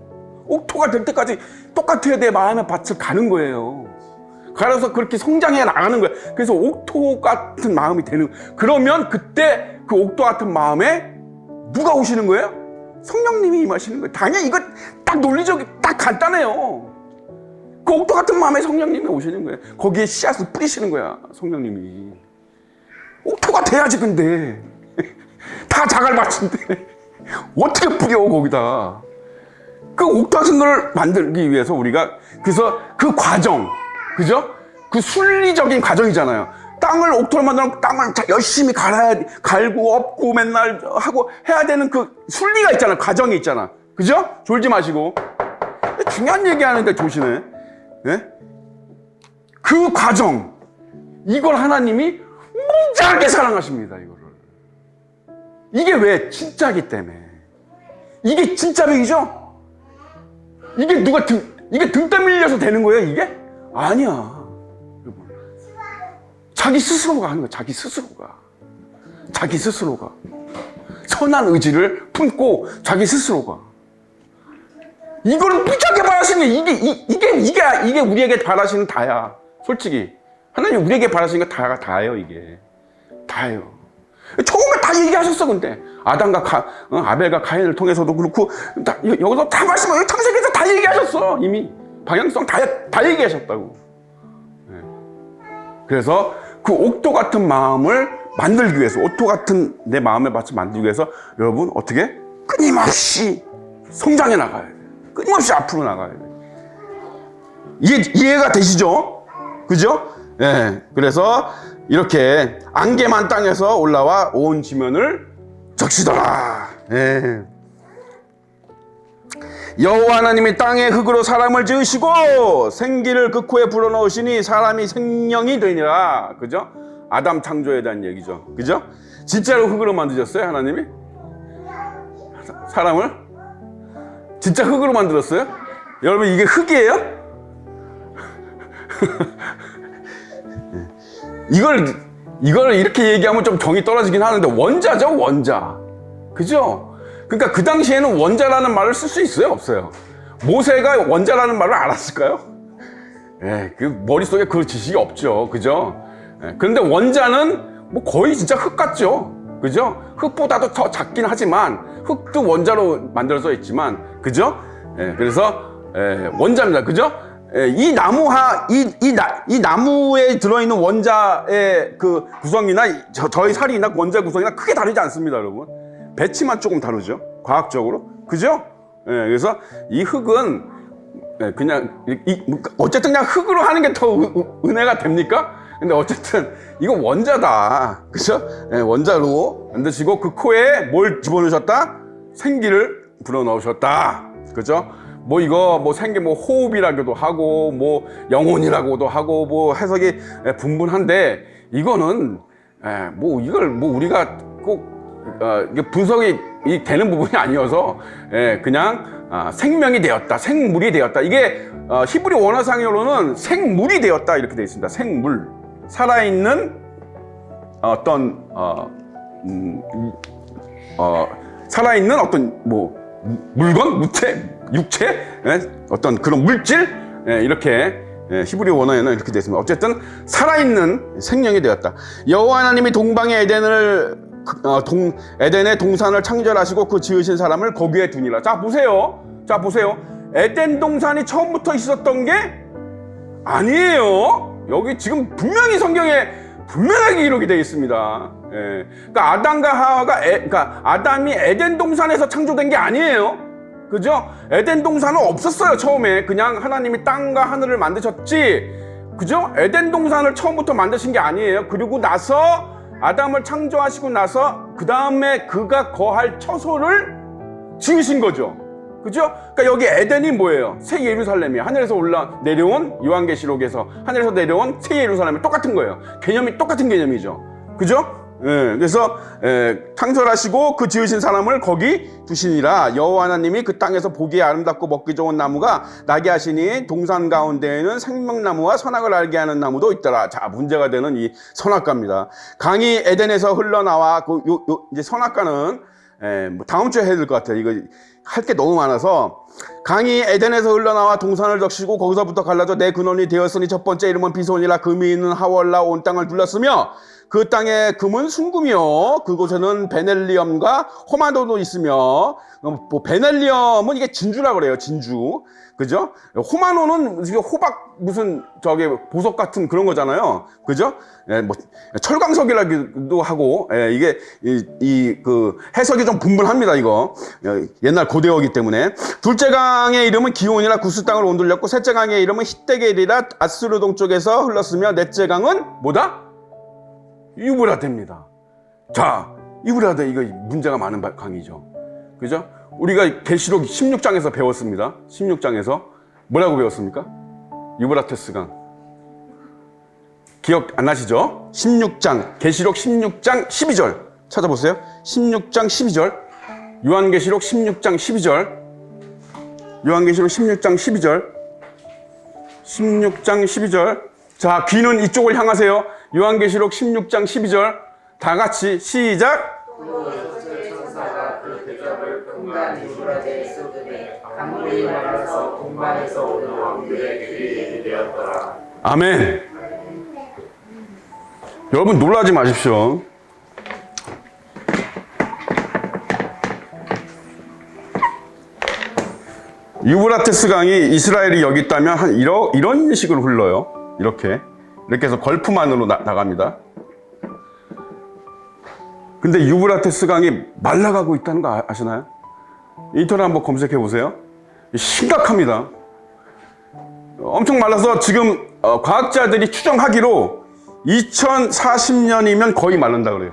Speaker 1: 옥토가 될 때까지 똑같아야 내 마음의 밭을 가는 거예요. 갈아서 그렇게 성장해 나가는 거예요. 그래서 옥토 같은 마음이 되는 거예요. 그러면 그때 그 옥토 같은 마음에 누가 오시는 거예요? 성령님이 임하시는 거예요. 당연히 이거 딱 논리적이 딱 간단해요. 그 옥토 같은 마음에 성령님이 오시는 거예요. 거기에 씨앗을 뿌리시는 거야, 성령님이. 옥토가 돼야지. 근데 다 자갈밭인데 어떻게 뿌려 거기다. 그 옥토 같은 걸 만들기 위해서 우리가, 그래서 그 과정, 그죠? 그 순리적인 과정이잖아요. 땅을 옥토로 만들면 땅을 열심히 갈고 엎고 맨날 하고 해야 되는 그 순리가 있잖아요. 과정이 있잖아. 그죠? 졸지 마시고. 중요한 얘기 하는데 조심해. 네? 그 과정, 이걸 하나님이 무지하게 사랑하십니다. 이거를. 이게 왜? 진짜기 때문에. 이게 진짜 백이죠? 이게 이게 등 떠밀려서 되는 거예요, 이게? 아니야. 자기 스스로가 하는 거야, 자기 스스로가. 자기 스스로가. 선한 의지를 품고 자기 스스로가. 이걸 무지하게 바라시는 이게 우리에게 바라시는 다야. 솔직히. 하나님 우리에게 바라시는 거 다예요, 이게. 다예요. 처음에 다 얘기하셨어. 근데 아담과 아벨과 가인을 통해서도 그렇고 여기서 다 말씀하고 창세기에서 다 얘기하셨어. 이미 방향성 다 얘기하셨다고. 네. 그래서 그 옥토 같은 마음을 만들기 위해서, 옥토 같은 내 마음의 밭을 만들기 위해서 여러분 어떻게 끊임없이 성장해 나가야 돼. 끊임없이 앞으로 나가야 돼. 이해가 되시죠? 그죠? 예. 그래서 이렇게 안개만 땅에서 올라와 온 지면을 적시더라. 예. 여호와 하나님이 땅의 흙으로 사람을 지으시고 생기를 그 코에 불어넣으시니 사람이 생명이 되니라. 그죠? 아담 창조에 대한 얘기죠. 그죠? 진짜로 흙으로 만드셨어요, 하나님이? 사람을? 진짜 흙으로 만들었어요? 여러분, 이게 흙이에요? 이걸 이렇게 얘기하면 좀 정이 떨어지긴 하는데, 원자죠, 원자. 그죠? 그러니까 그 당시에는 원자라는 말을 쓸 수 있어요, 없어요? 모세가 원자라는 말을 알았을까요? 예, 그 머릿속에 그 지식이 없죠. 그죠? 예, 그런데 원자는 뭐 거의 진짜 흙 같죠. 그죠? 흙보다도 더 작긴 하지만, 흙도 원자로 만들어져 있지만, 그죠? 예, 그래서, 원자입니다. 그죠? 예, 이 나무에 들어있는 원자의 그 구성이나, 저희 살이나 원자 구성이나 크게 다르지 않습니다, 여러분. 배치만 조금 다르죠. 과학적으로. 그죠? 예, 그래서 이 흙은, 그냥, 어쨌든 그냥 흙으로 하는 게 더 은혜가 됩니까? 근데 어쨌든 이거 원자다. 그죠? 예, 원자로 만드시고 그 코에 뭘 집어넣으셨다? 생기를 불어넣으셨다. 그죠? 뭐 이거 뭐 생기 뭐 호흡이라고도 하고 뭐 영혼이라고도 하고 뭐 해석이 분분한데 이거는 뭐 이걸 뭐 우리가 꼭 이게 분석이 되는 부분이 아니어서 그냥 생명이 되었다, 생물이 되었다. 이게 히브리 원어상으로는 생물이 되었다 이렇게 되어 있습니다. 생물. 살아있는 어떤 살아있는 어떤 뭐 물건, 육체, 어떤 그런 물질, 이렇게 히브리 원어에는 이렇게 되어 있습니다. 어쨌든 살아있는 생명이 되었다. 여호와 하나님이 동방의 에덴의 동산을 창조하시고 그 지으신 사람을 거기에 두니라. 자 보세요. 에덴 동산이 처음부터 있었던 게 아니에요. 여기 지금 분명히 성경에 분명하게 기록이 되어 있습니다. 그러니까 아담과 하와가 그러니까 아담이 에덴 동산에서 창조된 게 아니에요. 그죠? 에덴 동산은 없었어요. 처음에 그냥 하나님이 땅과 하늘을 만드셨지. 그죠? 에덴 동산을 처음부터 만드신 게 아니에요. 그리고 나서 아담을 창조하시고 나서 그 다음에 그가 거할 처소를 지으신 거죠. 그죠? 그러니까 여기 에덴이 뭐예요? 새 예루살렘이에요. 하늘에서 내려온 요한계시록에서 하늘에서 내려온 새 예루살렘이 똑같은 거예요. 개념이 똑같은 개념이죠. 그죠? 그래서 창설하시고 그 지으신 사람을 거기 두시니라. 여호와 하나님이 그 땅에서 보기에 아름답고 먹기 좋은 나무가 나게 하시니 동산 가운데에는 생명나무와 선악을 알게 하는 나무도 있더라. 자, 문제가 되는 이 선악과입니다. 강이 에덴에서 흘러나와 이제 선악과는 뭐 다음 주에 해야 될 것 같아요. 이거 할 게 너무 많아서. 강이 에덴에서 흘러나와 동산을 적시고 거기서부터 갈라져 내 근원이 되었으니 첫 번째 이름은 비손이라 금이 있는 하월라 온 땅을 둘렀으며 그 땅에 금은 순금이요 그곳에는 베넬리엄과 호마노도 있으며 뭐 베넬리엄은 이게 진주라고 그래요. 진주. 그죠? 호마노는 호박 무슨 보석 같은 그런 거잖아요. 그죠? 뭐 철광석이라기도 하고 이게 그 해석이 좀 분분합니다. 이거 옛날 고대어기 때문에. 둘째 강의 이름은 기온이라 구스 땅을 온돌렸고 셋째 강의 이름은 히데겔이라 아스루 동쪽에서 흘렀으며 넷째 강은 뭐다? 유브라데입니다. 자, 유브라데 이거 문제가 많은 강이죠. 그죠? 우리가 계시록 16장에서 배웠습니다. 16장에서 뭐라고 배웠습니까? 유브라테스 강. 기억 안 나시죠? 16장, 계시록 16장 12절 찾아보세요. 16장 12절. 요한계시록 16장 12절. 요한계시록 16장 12절. 16장 12절. 자, 귀는 이쪽을 향하세요. 요한계시록 16장 12절. 다 같이 시작.
Speaker 5: 천사가 그 대접을 풍부한 유브라데에 쏟으매 강물이 말라서 동방에서 오는 왕들에게 이르게 되었더라.
Speaker 1: 아멘. 여러분 놀라지 마십시오. 유브라테스 강이 이스라엘이 여기 있다면 한 이런 식으로 흘러요. 이렇게 해서 걸프만으로 나갑니다. 근데 유브라테스 강이 말라가고 있다는 거 아시나요? 인터넷 한번 검색해 보세요. 심각합니다. 엄청 말라서 지금 과학자들이 추정하기로 2040년이면 거의 마른다 그래요.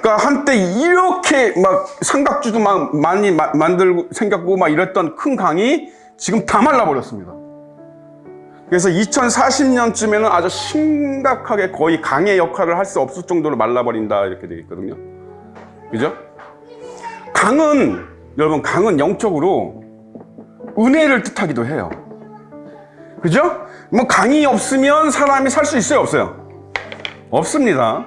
Speaker 1: 그러니까 한때 이렇게 막 삼각주도 막 많이 만들고 생겼고 막 이랬던 큰 강이 지금 다 말라버렸습니다. 그래서 2040년쯤에는 아주 심각하게 거의 강의 역할을 할 수 없을 정도로 말라버린다 이렇게 되어 있거든요. 그죠? 여러분 강은 영적으로 은혜를 뜻하기도 해요. 그죠? 뭐 강이 없으면 사람이 살 수 있어요, 없어요? 없습니다.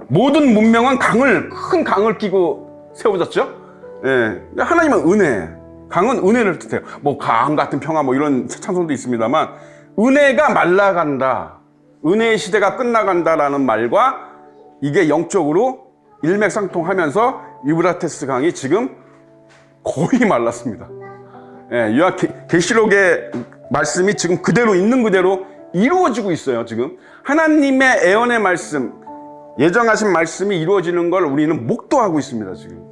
Speaker 1: 모든 문명은 큰 강을 끼고 세워졌죠? 예. 하나님은 은혜. 강은 은혜를 뜻해요. 뭐 강 같은 평화 뭐 이런 찬송도 있습니다만 은혜가 말라간다. 은혜의 시대가 끝나간다라는 말과 이게 영적으로 일맥상통하면서 유브라테스 강이 지금 거의 말랐습니다. 예, 계시록의 말씀이 지금 그대로 있는 그대로 이루어지고 있어요. 지금 하나님의 애언의 말씀, 예정하신 말씀이 이루어지는 걸 우리는 목도하고 있습니다. 지금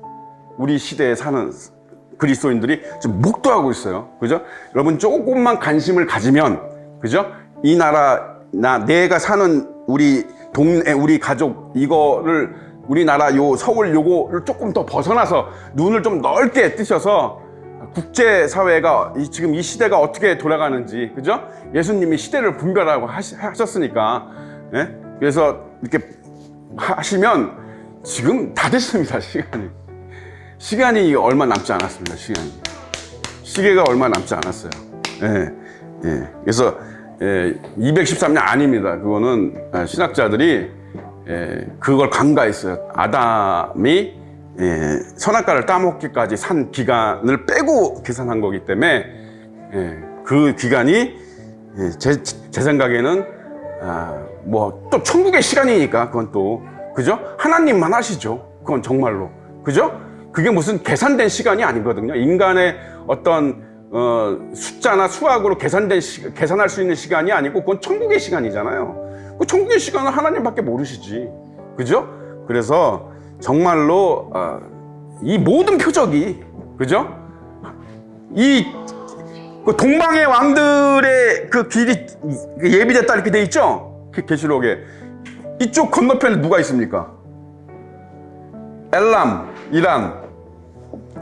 Speaker 1: 우리 시대에 사는 그리스도인들이 지금 목도하고 있어요. 그죠? 여러분 조금만 관심을 가지면, 그죠? 이 나라나 내가 사는 우리 동네, 우리 가족 이거를 우리나라 요 서울 요거를 조금 더 벗어나서 눈을 좀 넓게 뜨셔서 국제사회가 지금 이 시대가 어떻게 돌아가는지, 그죠? 예수님이 시대를 분별하고 하셨으니까, 예? 그래서 이렇게 하시면 지금 다 됐습니다. 시간이 얼마 남지 않았습니다. 시계가 얼마 남지 않았어요. 예, 예. 그래서 213년 아닙니다. 그거는 신학자들이 그걸 간과했어요. 아담이 선악과를 따먹기까지 산 기간을 빼고 계산한 거기 때문에 그 기간이 제 생각에는 뭐 또 천국의 시간이니까 그건 또, 그죠? 하나님만 하시죠. 그건 정말로, 그죠? 그게 무슨 계산된 시간이 아니거든요. 인간의 어떤 숫자나 수학으로 계산할 수 있는 시간이 아니고 그건 천국의 시간이잖아요. 그 천국의 시간은 하나님밖에 모르시지, 그죠? 그래서 정말로 이 모든 표적이, 그죠? 그 동방의 왕들의 그 길이 예비됐다 이렇게 돼 있죠? 계시록에. 이쪽 건너편에 누가 있습니까? 엘람, 이란,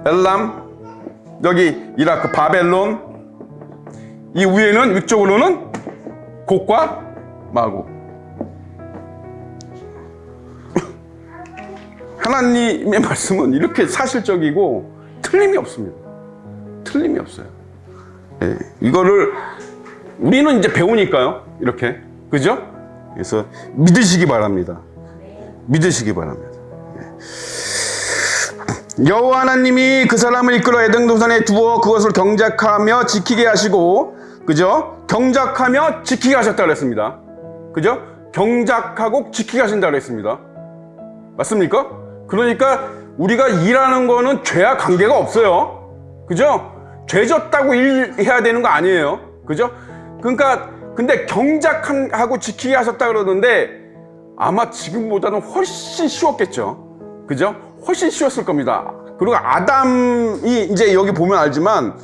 Speaker 1: 엘람, 여기 이라크, 바벨론. 이 위에는, 위쪽으로는 곡과 마곡. 하나님의 말씀은 이렇게 사실적이고 틀림이 없습니다. 틀림이 없어요. 네, 이거를 우리는 이제 배우니까요. 이렇게, 그죠? 그래서 믿으시기 바랍니다. 믿으시기 바랍니다. 여호와 하나님이 그 사람을 이끌어 에덴 동산에 두어 그것을 경작하며 지키게 하시고, 그죠? 경작하며 지키게 하셨다 그랬습니다. 그죠? 경작하고 지키게 하신다 그랬습니다. 맞습니까? 그러니까 우리가 일하는 거는 죄와 관계가 없어요. 그죠? 죄졌다고 일해야 되는 거 아니에요. 그죠? 그러니까 근데 경작하고 지키게 하셨다 그러는데 아마 지금보다는 훨씬 쉬웠겠죠. 그죠? 훨씬 쉬웠을 겁니다. 그리고 아담이 이제 여기 보면 알지만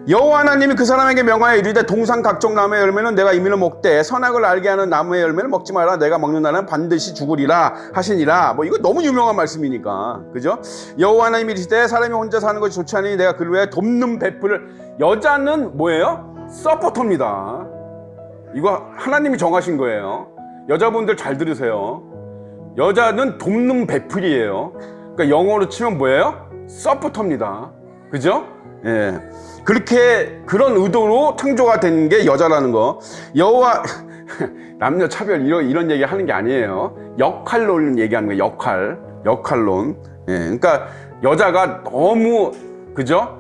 Speaker 1: 여호와 하나님이 그 사람에게 명하여 이르되 동산 각종 나무의 열매는 내가 임의로 먹되 선악을 알게 하는 나무의 열매는 먹지 마라. 내가 먹는 날은 반드시 죽으리라 하시니라. 뭐 이거 너무 유명한 말씀이니까, 그죠? 여호와 하나님이 이르시되 사람이 혼자 사는 것이 좋지 않으니 내가 그를 위하여 돕는 베풀을. 여자는 뭐예요? 서포터입니다. 이거 하나님이 정하신 거예요. 여자분들 잘 들으세요. 여자는 돕는 베풀이에요. 그러니까 영어로 치면 뭐예요? 서포터입니다. 그죠? 예. 그런 의도로 창조가 된 게 여자라는 거. 여호와 남녀 차별 이런 얘기 하는 게 아니에요. 역할론 얘기하는 거예요. 역할론. 예. 그러니까 여자가 너무, 그죠?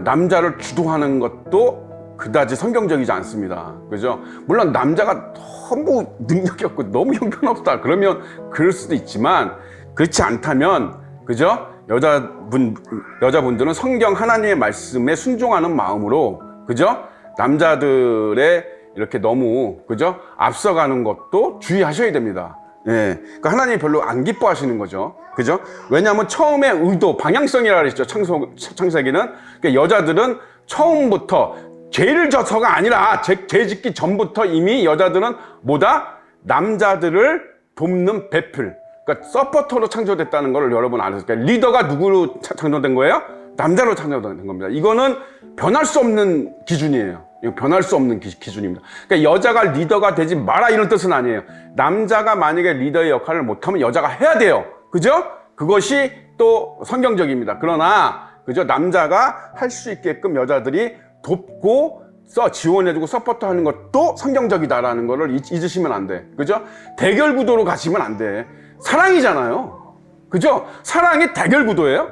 Speaker 1: 남자를 주도하는 것도 그다지 성경적이지 않습니다. 그죠? 물론 남자가 너무 능력이 없고 너무 형편없다 그러면 그럴 수도 있지만, 그렇지 않다면, 그죠? 여자분들은 성경 하나님의 말씀에 순종하는 마음으로, 그죠? 남자들의 이렇게 너무, 그죠? 앞서가는 것도 주의하셔야 됩니다. 예. 그러니까 하나님이 별로 안 기뻐하시는 거죠. 그죠? 왜냐하면 처음에 의도, 방향성이라고 그랬죠. 창세기는. 그러니까 여자들은 처음부터 죄를 져서가 아니라 죄 짓기 전부터 이미 여자들은 뭐다? 남자들을 돕는 배필. 그러니까 서포터로 창조됐다는 걸 여러분 아세요? 그러니까 리더가 누구로 창조된 거예요? 남자로 창조된 겁니다. 이거는 변할 수 없는 기준이에요. 이거 변할 수 없는 기준입니다. 그러니까 여자가 리더가 되지 마라 이런 뜻은 아니에요. 남자가 만약에 리더의 역할을 못하면 여자가 해야 돼요. 그죠? 그것이 또 성경적입니다. 그러나 그죠? 남자가 할 수 있게끔 여자들이 돕고 지원해주고 서포트하는 것도 성경적이다라는 거를 잊으시면 안 돼. 그죠? 대결 구도로 가시면 안 돼. 사랑이잖아요. 그죠? 사랑이 대결 구도예요?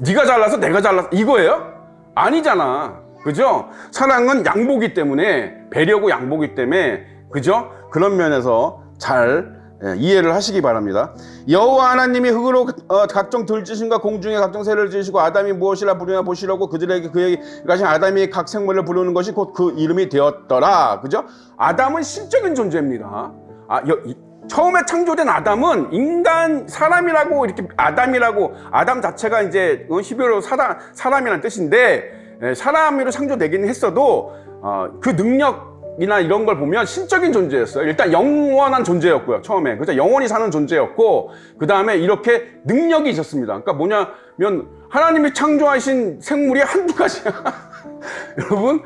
Speaker 1: 네가 잘나서 내가 잘나서 이거예요? 아니잖아. 그죠? 사랑은 양보기 때문에, 배려고 양보기 때문에, 그죠? 그런 면에서 잘 이해를 하시기 바랍니다. 여호와 하나님이 흙으로 각종 들짓신과 공중에 각종 새를 지으시고 아담이 무엇이라 부르냐 보시려고 그들에게 그에게 가신 아담이 각 생물을 부르는 것이 곧 그 이름이 되었더라. 그죠? 아담은 신적인 존재입니다. 처음에 창조된 아담은 인간, 사람이라고 이렇게 아담 자체가 이제 히브리어로 사람이라는 뜻인데, 사람으로 창조되긴 했어도 그 능력이나 이런 걸 보면 신적인 존재였어요. 일단 영원한 존재였고요. 처음에. 그죠? 영원히 사는 존재였고, 그 다음에 이렇게 능력이 있었습니다. 그러니까 뭐냐면 하나님이 창조하신 생물이 한두 가지야. 여러분,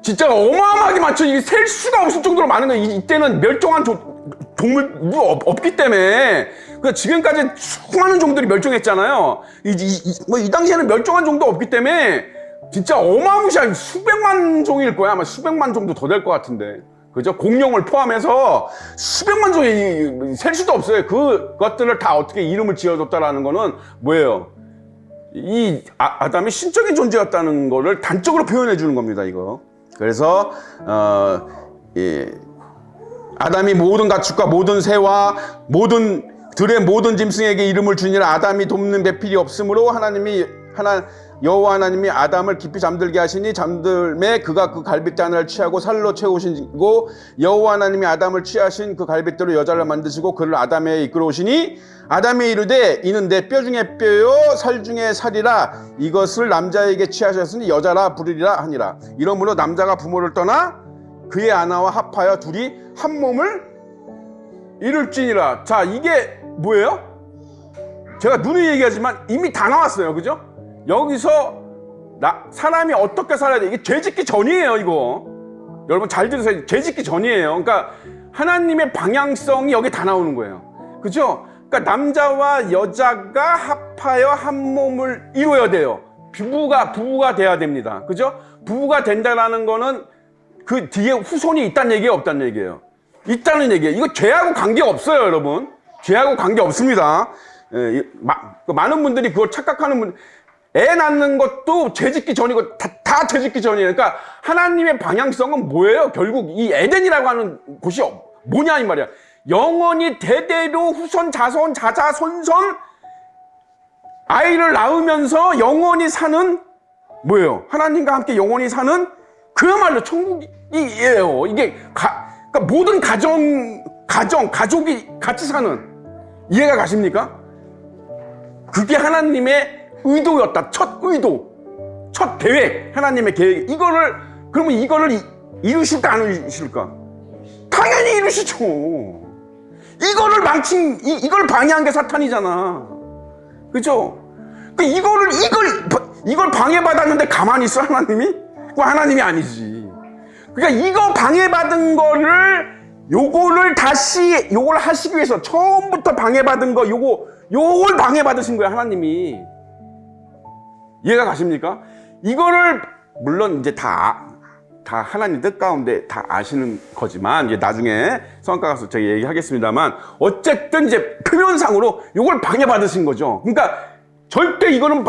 Speaker 1: 진짜 어마어마하게 많죠. 이게 셀 수가 없을 정도로 많은 거예요. 이때는 멸종한 동물 없기 때문에. 그러니까 지금까지 수많은 종들이 멸종했잖아요. 이 당시에는 멸종한 종도 없기 때문에 진짜 어마무시한 수백만 종일 거야. 아마 수백만 종도 더 될 것 같은데. 그죠? 공룡을 포함해서 수백만 종이 셀 수도 없어요. 그것들을 다 어떻게 이름을 지어줬다라는 거는 뭐예요? 이 아담이 신적인 존재였다는 거를 단적으로 표현해 주는 겁니다, 이거. 그래서 아담이 모든 가축과 모든 새와 들의 모든 짐승에게 이름을 주니라. 아담이 돕는 배필이 없으므로 여호와 하나님이 아담을 깊이 잠들게 하시니 잠들매 그가 그 갈빗대 하나를 취하고 살로 채우시고 여호와 하나님이 아담을 취하신 그 갈빗대로 여자를 만드시고 그를 아담에 이끌어오시니 아담이 이르되 이는 내 뼈 중에 뼈요 살 중에 살이라. 이것을 남자에게 취하셨으니 여자라 부르리라 하니라. 이러므로 남자가 부모를 떠나 그의 아내와 합하여 둘이 한 몸을 이룰지니라. 자, 이게 뭐예요? 제가 누누이 얘기하지만 이미 다 나왔어요. 그죠? 여기서 사람이 어떻게 살아야 돼? 이게 죄 짓기 전이에요, 이거. 여러분 잘 들으세요. 죄 짓기 전이에요. 그러니까 하나님의 방향성이 여기 다 나오는 거예요. 그죠? 그러니까 남자와 여자가 합하여 한 몸을 이루어야 돼요. 부부가 돼야 됩니다. 그죠? 부부가 된다라는 거는 그 뒤에 후손이 있다는 얘기예요, 없다는 얘기예요? 있다는 얘기예요. 이거 죄하고 관계 없어요, 여러분. 죄하고 관계 없습니다. 많은 분들이 그걸 착각하는 애 낳는 것도 죄짓기 전이고 다 죄짓기 전이에요. 그러니까 하나님의 방향성은 뭐예요? 결국 이 에덴이라고 하는 곳이 뭐냐 이 말이야. 영원히 대대로 후손 자손 자자손손 아이를 낳으면서 영원히 사는 뭐예요? 하나님과 함께 영원히 사는 그야말로 천국이에요. 이게 그러니까 모든 가족이 같이 사는, 이해가 가십니까? 그게 하나님의 의도였다. 첫 의도, 첫 계획, 하나님의 계획. 그러면 이거를 이루실까 안 이루실까? 당연히 이루시죠. 이걸 방해한 게 사탄이잖아. 그죠? 이걸 방해받았는데 가만히 있어, 하나님이? 그거 하나님이 아니지. 그러니까 이거 방해받은 요걸 하시기 위해서 처음부터 방해받은 거, 요걸 방해받으신 거야, 하나님이. 이해가 가십니까? 이거를, 물론 이제 다 하나님 뜻 가운데 다 아시는 거지만, 이제 나중에 성악가 가서 제가 얘기하겠습니다만, 어쨌든 이제 표면상으로 요걸 방해받으신 거죠. 그러니까 절대 이거는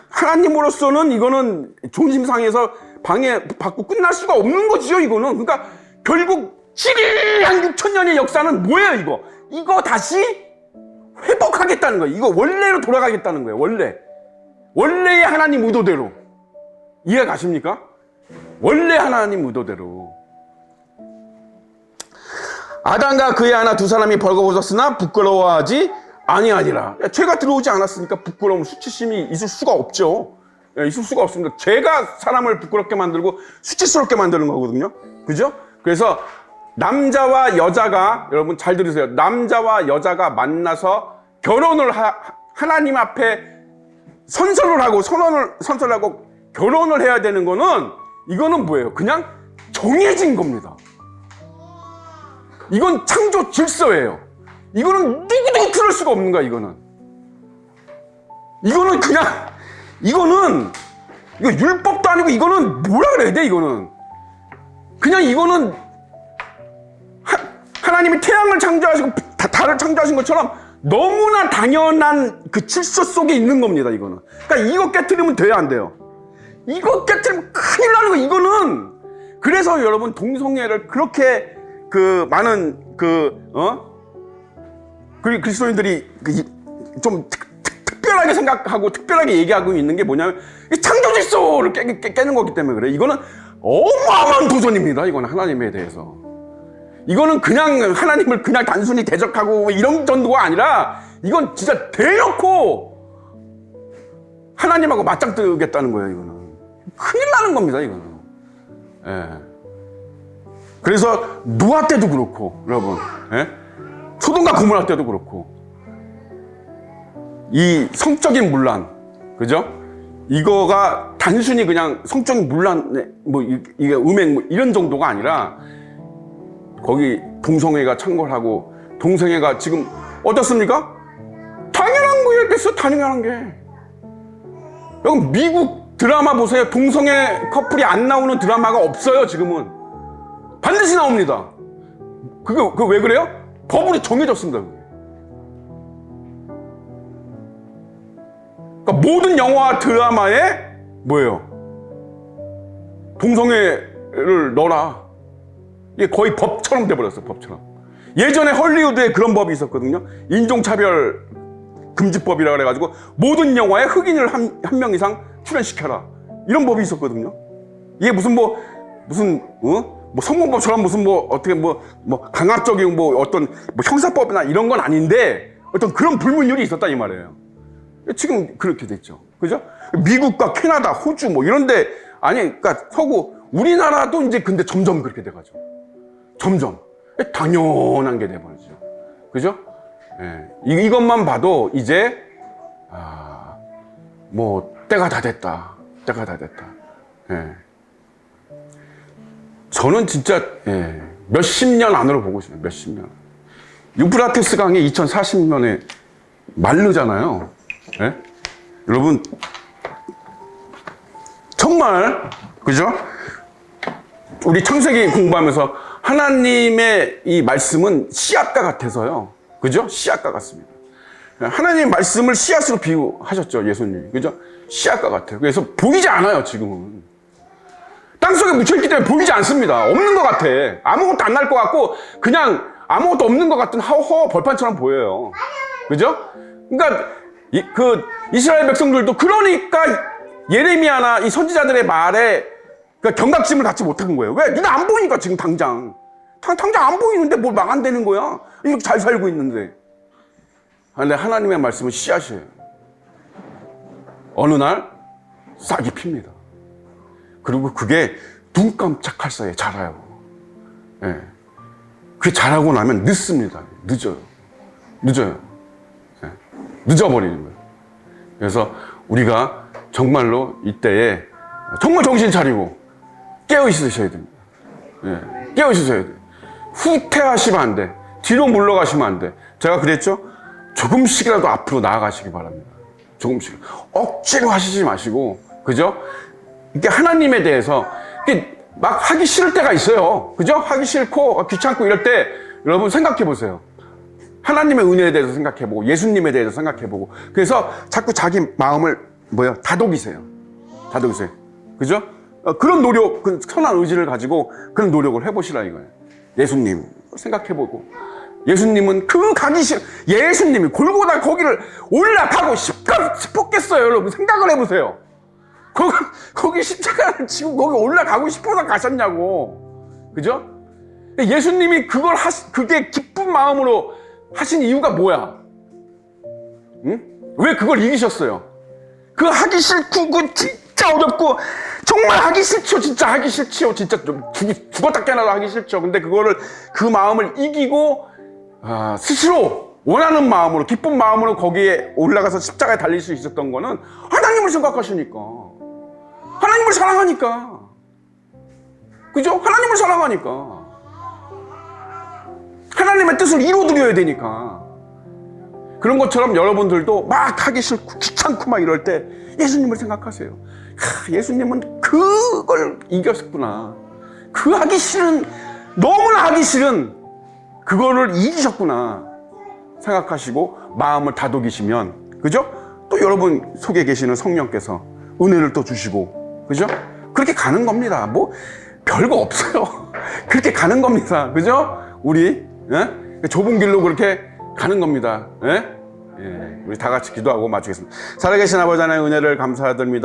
Speaker 1: 하나님으로서는 이거는 존심상에서 방해받고 끝날 수가 없는 거죠, 이거는. 그러니까 결국 7일 한 6,000년의 역사는 뭐예요, 이거 다시 회복하겠다는 거예요. 이거 원래로 돌아가겠다는 거예요. 원래의 하나님 의도대로. 이해 가십니까? 원래 하나님 의도대로. 아담과 그의 아내 두 사람이 벌거벗었으나 부끄러워하지 아니하니라. 죄가 들어오지 않았으니까 부끄러움, 수치심이 있을 수가 없죠. 있을 수가 없습니다. 죄가 사람을 부끄럽게 만들고 수치스럽게 만드는 거거든요. 그죠? 그래서 남자와 여자가, 여러분 잘 들으세요. 남자와 여자가 만나서 결혼을 하나님 앞에 선서를 하고 선서를 하고 결혼을 해야 되는 거는, 이거는 뭐예요? 그냥 정해진 겁니다. 이건 창조 질서예요. 이거는 누구도 틀을 수가 없는 거야, 이거는. 이거는 그냥, 이거 율법도 아니고, 이거는 뭐라 그래야 돼, 이거는. 그냥 이거는 하나님이 태양을 창조하시고 달을 창조하신 것처럼 너무나 당연한 그 질서 속에 있는 겁니다, 이거는. 그러니까 이거 깨트리면 돼야 안 돼요. 이거 깨트리면 큰일 나는 거, 이거는. 그래서 여러분, 동성애를 그렇게 그 많은 그리스도인들이 좀 특별하게 생각하고 특별하게 얘기하고 있는 게 뭐냐면, 이 창조 질서를 깨는 거기 때문에 그래. 이거는 어마어마한 도전입니다. 이거는 하나님에 대해서. 이거는 그냥 하나님을 그냥 단순히 대적하고 이런 정도가 아니라, 이건 진짜 대놓고 하나님하고 맞짱 뜨겠다는 거예요. 이거는 큰일 나는 겁니다. 이거는. 예. 그래서 노아 때도 그렇고, 여러분, 예? 소돔과 고모라 때도 그렇고, 이 성적인 문란, 그죠? 이거가 단순히 그냥 성적인 문란, 뭐 이게 음행 뭐 이런 정도가 아니라, 거기 동성애가 창궐하고, 동성애가 지금 어떻습니까? 당연한 거예요. 됐어, 당연한 게. 여러분, 미국 드라마 보세요. 동성애 커플이 안 나오는 드라마가 없어요. 지금은 반드시 나옵니다. 그거 왜 그래요? 법으로 정해졌습니다. 그러니까 모든 영화 드라마에 뭐예요? 동성애를 넣어라. 이게 거의 법처럼 돼버렸어요. 법처럼. 예전에 헐리우드에 그런 법이 있었거든요. 인종차별 금지법이라 그래가지고 모든 영화에 흑인을 한 명 이상 출연시켜라, 이런 법이 있었거든요. 이게 무슨 성문법처럼 무슨 어떻게 강압적인 어떤 형사법이나 이런 건 아닌데, 어떤 그런 불문율이 있었다 이 말이에요. 지금 그렇게 됐죠. 그죠? 미국과 캐나다, 호주 이런데, 아니, 그러니까 서구, 우리나라도 이제 근데 점점 그렇게 돼가지고. 점점. 당연한 게 돼버리죠. 그죠? 예. 이것만 봐도 이제, 때가 다 됐다. 때가 다 됐다. 예. 저는 진짜, 몇십 년 안으로 보고 있어요. 몇십 년. 유프라테스 강이 2040년에 마르잖아요. 예? 여러분, 정말, 그죠? 우리 창세기 공부하면서 하나님의 이 말씀은 씨앗과 같아서요. 그죠? 씨앗과 같습니다. 하나님의 말씀을 씨앗으로 비유하셨죠, 예수님이. 그죠? 씨앗과 같아요. 그래서 보이지 않아요, 지금은. 땅속에 묻혀있기 때문에 보이지 않습니다. 없는 것 같아. 아무것도 안 날 것 같고, 그냥 아무것도 없는 것 같은 허허 벌판처럼 보여요. 그죠? 그러니까, 이스라엘 백성들도 그러니까 예레미야나 이 선지자들의 말에 경각심을 갖지 못한 거예요. 왜? 눈에 안 보이니까 지금 당장 안 보이는데 뭘 망한다는 거야. 이렇게 잘 살고 있는데. 근데 하나님의 말씀은 씨앗이에요. 어느 날 싹이 핍니다. 그리고 그게 눈 깜짝할 사이에 자라요. 예. 그게 자라고 나면 늦습니다. 늦어요. 예. 늦어버리는 거예요. 그래서 우리가 정말로 이때에 정말 정신 차리고 깨어 있으셔야 됩니다. 예. 깨어 있으셔야 돼요. 후퇴하시면 안 돼. 뒤로 물러가시면 안 돼. 제가 그랬죠? 조금씩이라도 앞으로 나아가시기 바랍니다. 조금씩. 억지로 하시지 마시고, 그죠? 이게 하나님에 대해서 이게 막 하기 싫을 때가 있어요. 그죠? 하기 싫고 귀찮고 이럴 때 여러분 생각해 보세요. 하나님의 은혜에 대해서 생각해 보고 예수님에 대해서 생각해 보고, 그래서 자꾸 자기 마음을 다독이세요. 그죠? 그런 노력, 그 선한 의지를 가지고 그런 노력을 해보시라 이거예요. 예수님 생각해 보고, 예수님은 그 가기 싫 예수님이 골고다 거기를 올라가고 싶었겠어요. 여러분 생각을 해보세요. 거기 십자가를 지고 거기 올라가고 싶어서 가셨냐고. 그죠? 예수님이 그게 기쁜 마음으로 하신 이유가 뭐야? 응? 왜 그걸 이기셨어요? 그거 하기 싫고, 그 진짜 어렵고, 정말 하기 싫죠. 진짜 하기 싫죠. 진짜 죽었다 깨나도 하기 싫죠. 근데 그 마음을 이기고, 스스로 원하는 마음으로, 기쁜 마음으로 거기에 올라가서 십자가에 달릴 수 있었던 거는 하나님을 생각하시니까. 하나님을 사랑하니까. 그죠? 하나님을 사랑하니까. 하나님의 뜻을 이루어드려야 되니까. 그런 것처럼 여러분들도 막 하기 싫고 귀찮고 막 이럴 때 예수님을 생각하세요. 예수님은 그걸 이겼구나. 너무나 하기 싫은 그거를 이기셨구나 생각하시고 마음을 다독이시면, 그죠? 또 여러분 속에 계시는 성령께서 은혜를 또 주시고, 그죠? 그렇게 가는 겁니다. 뭐 별거 없어요. 그렇게 가는 겁니다. 그죠? 우리 좁은 길로 그렇게 가는 겁니다. 우리 다 같이 기도하고 마치겠습니다. 살아계신 아버지 하나님의 은혜를 감사드립니다.